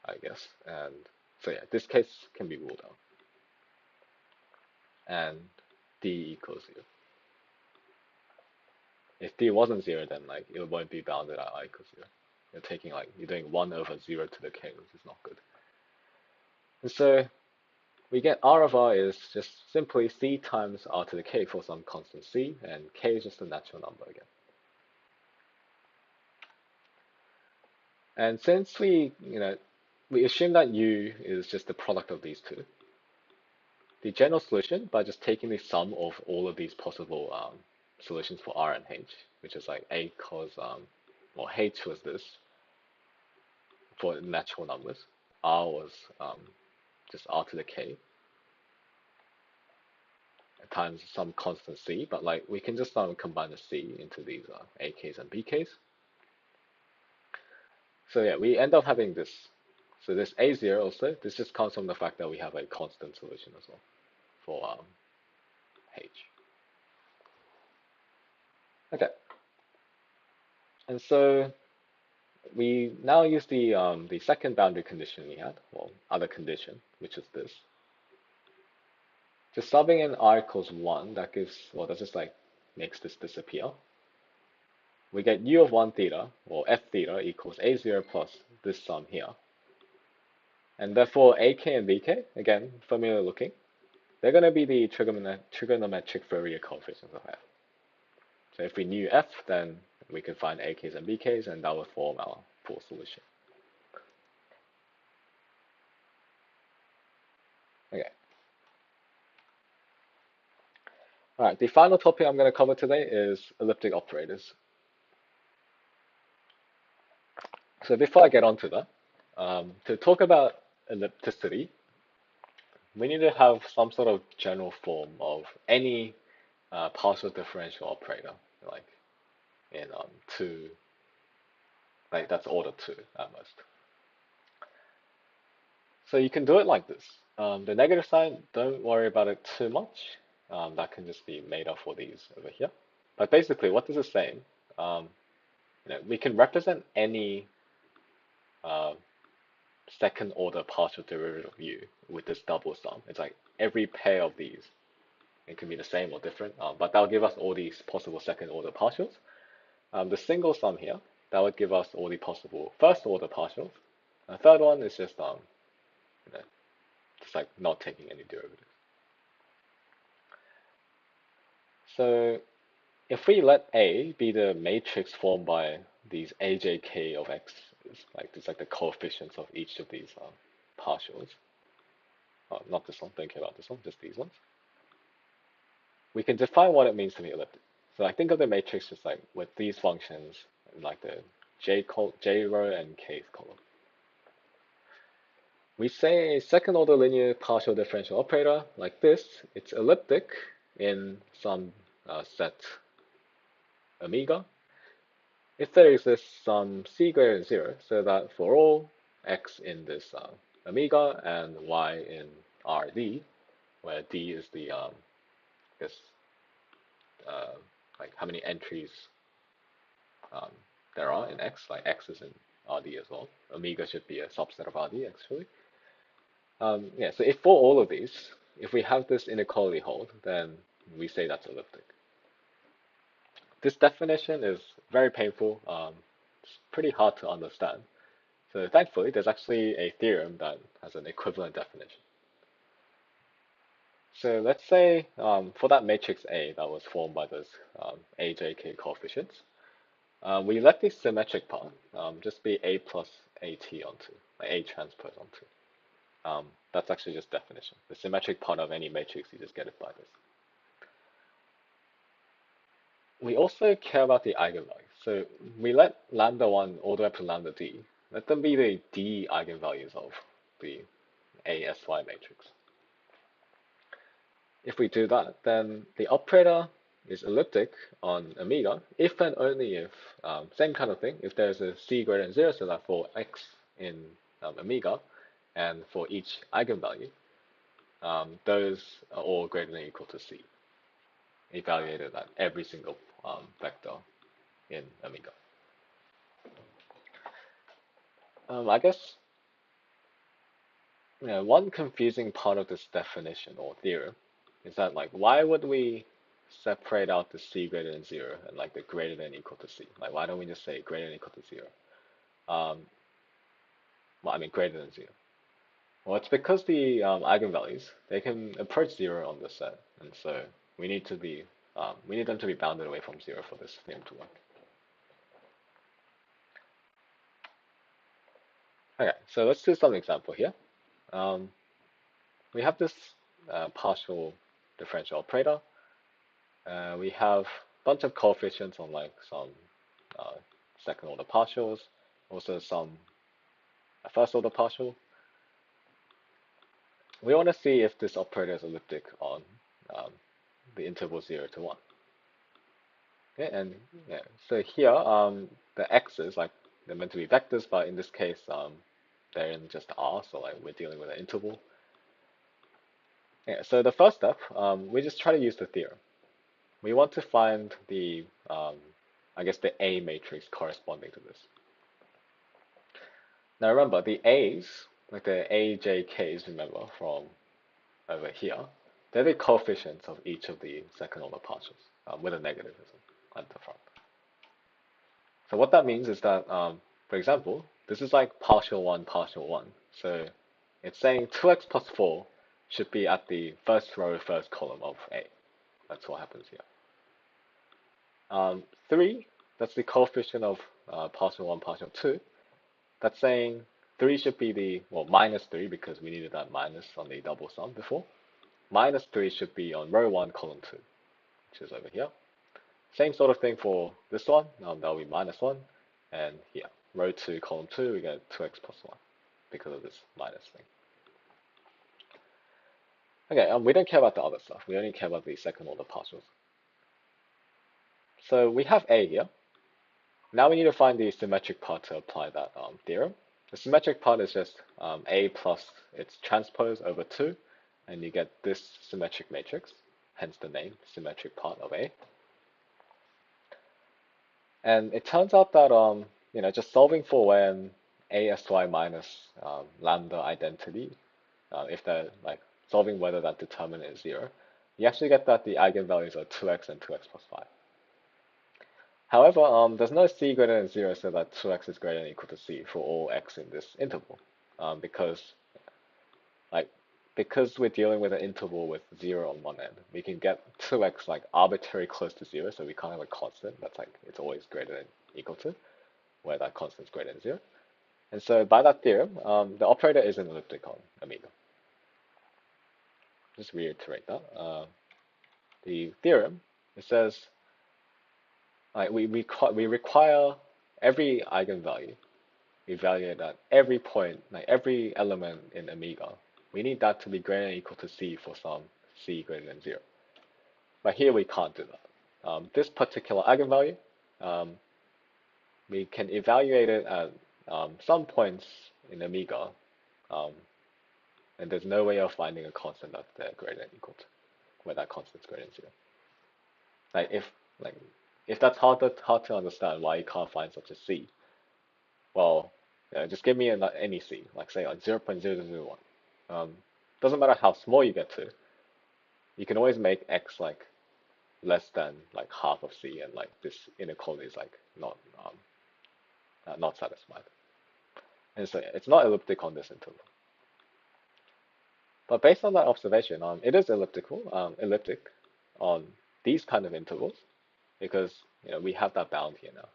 I guess, and so yeah, this case can be ruled out, and d equals 0. if d wasn't 0, then like it won't be bounded at I equals 0. You're taking like, you're doing 1 over 0 to the k, which is not good. And so we get R of R is just simply c times r to the k for some constant c, and k is just a natural number again. And since we assume that u is just the product of these two, the general solution, by just taking the sum of all of these possible solutions for r and h, which is like a cos, or h was this for natural numbers, r was just r to the k, times some constant c, but like we can just combine the c into these ak's and bk's. So yeah, we end up having this. So this a0 also, this just comes from the fact that we have a constant solution as well for h. Okay. And so we now use the second boundary condition we had, or other condition, which is this. Just subbing in r equals 1, that gives, well, that just like makes this disappear. We get u of 1 theta, or f theta, equals a0 plus this sum here. And therefore ak and bk, again, familiar looking, they're going to be the trigonometric Fourier coefficients of f. So if we knew f, then we could find ak's and bk's, and that would form our full solution. Okay. Alright, the final topic I'm going to cover today is elliptic operators. So before I get on to that, to talk about ellipticity, we need to have some sort of general form of any partial differential operator, like in 2, like that's order 2 at most. So you can do it like this. The negative sign, don't worry about it too much. That can just be made up for these over here. But basically, what this is saying, we can represent any second order partial derivative of u with this double sum. It's like every pair of these, it can be the same or different, but that'll give us all these possible second order partials. The single sum here, that would give us all the possible first order partials. The third one is just just like not taking any derivatives. So if we let A be the matrix formed by these ajk of x, it's like the coefficients of each of these partials. Not this one, don't care about this one, just these ones. We can define what it means to be elliptic. So I think of the matrix as like with these functions, like the j row and kth column. We say a second order linear partial differential operator like this, it's elliptic in some set omega if there exists some c greater than 0, so that for all x in this omega and y in Rd, where d is the like how many entries there are in x, like x is in Rd as well. Omega should be a subset of Rd actually. Yeah, so if for all of these, if we have this inequality hold, then we say that's elliptic. This definition is very painful. It's pretty hard to understand. So thankfully, there's actually a theorem that has an equivalent definition. So let's say for that matrix A that was formed by those ajk coefficients, we let the symmetric part just be A plus AT onto, like A transpose onto. That's actually just definition. The symmetric part of any matrix, you just get it by this. We also care about the eigenvalues. So we let lambda 1 all the way up to lambda d, let them be the d eigenvalues of the ASY matrix. If we do that, then the operator is elliptic on omega if and only if, same kind of thing, if there's a c greater than 0, so that for x in omega and for each eigenvalue, those are all greater than or equal to c, evaluated at every single vector in omega. I guess one confusing part of this definition or theorem is that like why would we separate out the c greater than 0 and like the greater than equal to c? Like, why don't we just say greater than equal to 0? Well, I mean greater than 0. Well, it's because the eigenvalues, they can approach 0 on this set, and so we need them to be bounded away from 0 for this theorem to work. Okay, so let's do some example here. We have this partial differential operator. We have a bunch of coefficients on like some second order partials, also some first order partial. We want to see if this operator is elliptic on the interval 0 to 1. Okay, and yeah, so here the x's, like, they're meant to be vectors, but in this case they're in just R, so like we're dealing with an interval. Yeah, so the first step, we just try to use the theorem. We want to find the, I guess, the A matrix corresponding to this. Now remember, the A's, like the AJK's, remember, from over here, they're the coefficients of each of the second order partials, with a negativism at the front. So what that means is that, for example, this is like partial 1, partial 1. So it's saying 2x plus 4 should be at the first row, first column of A. That's what happens here. 3, that's the coefficient of partial 1, partial 2. That's saying 3 should be the, well, minus 3, because we needed that minus on the double sum before. Minus 3 should be on row 1, column 2, which is over here. Same sort of thing for this one, that will be minus 1. And here, row 2, column 2, we get 2x plus 1 because of this minus thing. Okay, we don't care about the other stuff. We only care about the second order partials. So we have A here. Now we need to find the symmetric part to apply that theorem. The symmetric part is just A plus its transpose over 2, and you get this symmetric matrix, hence the name, symmetric part of A. And it turns out that just solving for when ASY minus lambda identity, if they're like solving whether that determinant is 0, you actually get that the eigenvalues are 2x and 2x plus 5. However, there's no c greater than 0, so that 2x is greater than or equal to c for all x in this interval, because we're dealing with an interval with 0 on one end, we can get 2x like arbitrary close to 0, so we can't have a constant that's like it's always greater than or equal to, where that constant is greater than 0. And so by that theorem, the operator is an elliptic on omega. Just reiterate that. The theorem, it says, we require every eigenvalue evaluated at every point, like every element in omega. We need that to be greater than or equal to c for some c greater than 0. But here we can't do that. This particular eigenvalue, we can evaluate it at some points in omega, and there's no way of finding a constant that's greater than or equal to, where that constant is greater than 0. If that's hard to understand why you can't find such a c, well, just give me any c, like say like 0.0001. Doesn't matter how small you get to, you can always make x like less than like half of c, and like this inequality is like not satisfied. And so it's not elliptic on this interval. But based on that observation, it is elliptic on these kind of intervals, because we have that bound here now.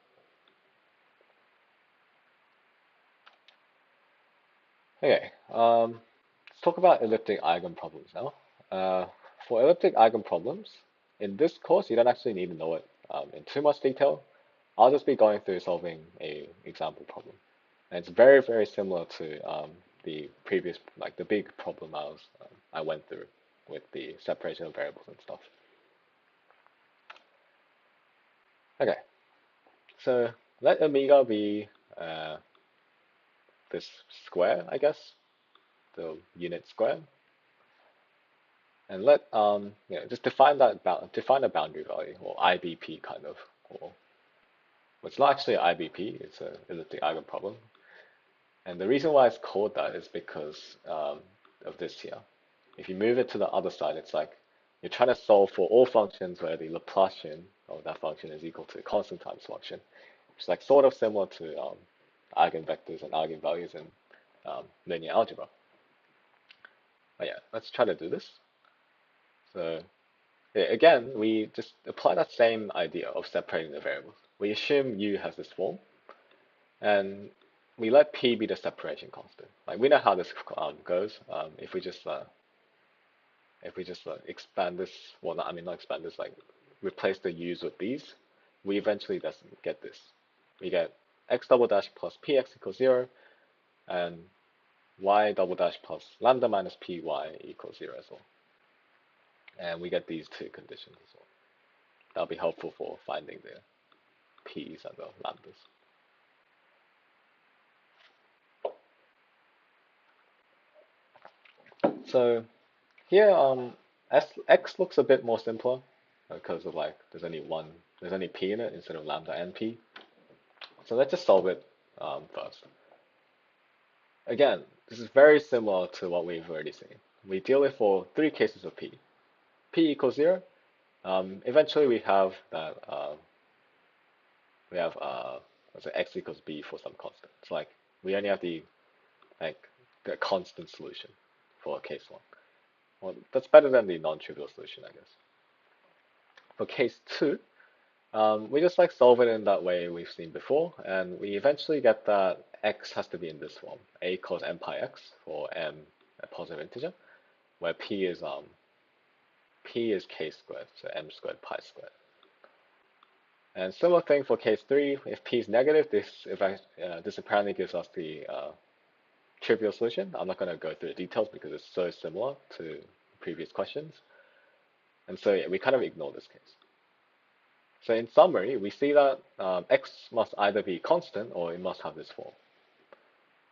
Okay, let's talk about elliptic eigenproblems now. For elliptic eigenproblems, in this course, you don't actually need to know it in too much detail. I'll just be going through solving a example problem. And it's very, very similar to the previous, like the big problem I went through with the separation of variables and stuff. Okay, so let omega be this square, I guess, the unit square, and let just define a boundary value, or IBP kind of, or it's not actually an IBP, it's an elliptic eigenproblem. And the reason why it's called that is because of this here. If you move it to the other side, it's like you're trying to solve for all functions where the Laplacian of that function is equal to constant times function, which is like sort of similar to eigenvectors and eigenvalues in linear algebra. But yeah, let's try to do this. So yeah, again, we just apply that same idea of separating the variables. We assume U has this form, and we let P be the separation constant. Like we know how this goes. If we just expand this, well, not, I mean not expand this, like replace the U's with these, we eventually just get this. We get x double dash plus px equals 0, and y double dash plus lambda minus py equals 0 as well. And we get these two conditions as well. That'll be helpful for finding the p's and the lambdas. So here, x looks a bit more simpler because of like there's only p in it instead of lambda and p. So let's just solve it first. Again, this is very similar to what we've already seen. We deal with for three cases of p. P equals 0. Eventually we have that let's say x equals b for some constant. It's like we only have the constant solution for case 1. Well, that's better than the non-trivial solution, I guess. For case 2, we just like solve it in that way we've seen before, and we eventually get that x has to be in this form, a cos m pi x for m a positive integer, where p is k squared, so m squared pi squared. And similar thing for case 3, if p is negative, this apparently gives us the trivial solution. I'm not going to go through the details because it's so similar to previous questions. And so yeah, we kind of ignore this case. So in summary, we see that x must either be constant or it must have this form.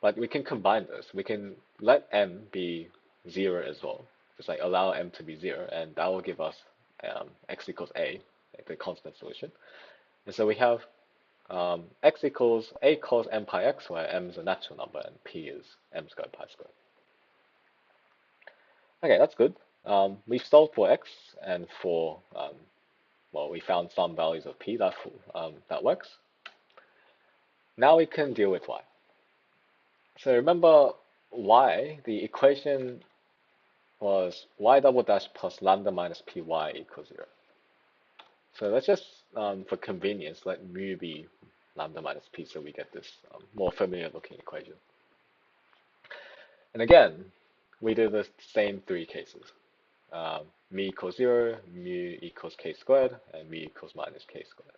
But we can combine this. We can let m be 0 as well. Just like allow m to be 0, and that will give us x equals a, like the constant solution. And so we have x equals a cos m pi x, where m is a natural number and p is m squared pi squared. Okay, that's good. We've solved for x, and for well, we found some values of p that works. Now we can deal with y. So remember y, the equation was y double dash plus lambda minus py equals 0. So let's just, for convenience, let mu be lambda minus p so we get this more familiar looking equation. And again, we do the same three cases. Mu equals 0, mu equals k squared, and mu equals minus k squared.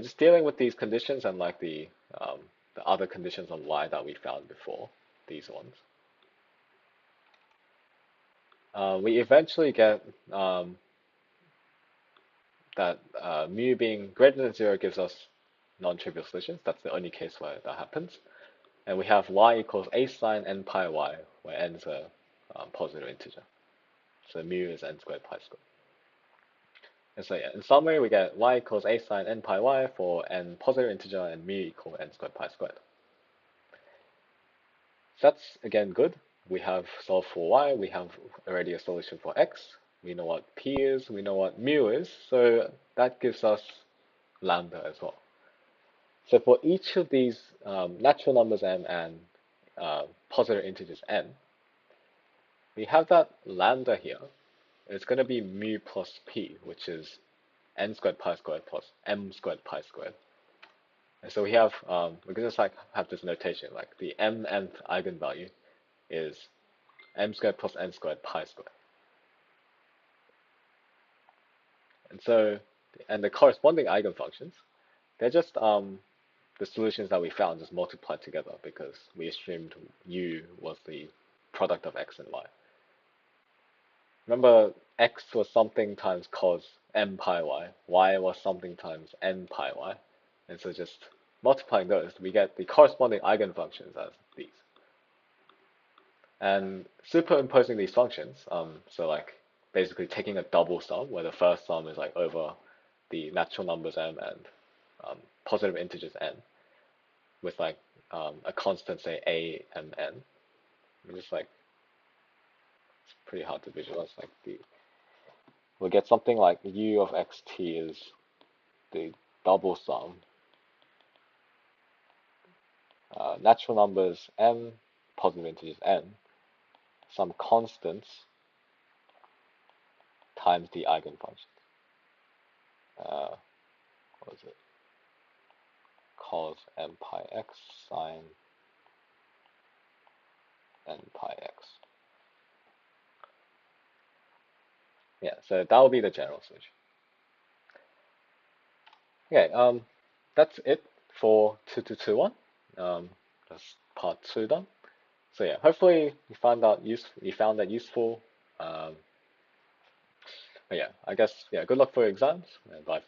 Just dealing with these conditions and like the other conditions on y that we found before, these ones. We eventually get that mu being greater than 0 gives us non-trivial solutions. That's the only case where that happens. And we have y equals a sine n pi y, where n is a positive integer. So mu is n squared pi squared. And so yeah, in summary, we get y equals a sine n pi y for n positive integer and mu equal n squared pi squared. So that's again good. We have solved for y, we have already a solution for x. We know what p is, we know what mu is, so that gives us lambda as well. So for each of these natural numbers m and positive integers n, we have that lambda here. It's going to be mu plus p, which is n squared pi squared plus m squared pi squared. And so we have, we can just like have this notation, like the mnth eigenvalue is m squared plus n squared pi squared. And so, and the corresponding eigenfunctions, they're just the solutions that we found just multiplied together because we assumed u was the product of x and y. Remember, x was something times cos m pi y was something times n pi y, and so just multiplying those, we get the corresponding eigenfunctions as these. And superimposing these functions, so like basically taking a double sum, where the first sum is like over the natural numbers m and positive integers n, with like a constant, say a m n. We just like pretty hard to visualize. Like we'll get something like u of xt is the double sum natural numbers m, positive integers n, some constants times the eigenfunction. What is it? Cos m pi x sine n pi x. Yeah, so that will be the general solution. Okay, that's it for 2221. That's part 2 done. So yeah, hopefully you found that useful. But yeah, I guess, yeah, good luck for your exams, and bye.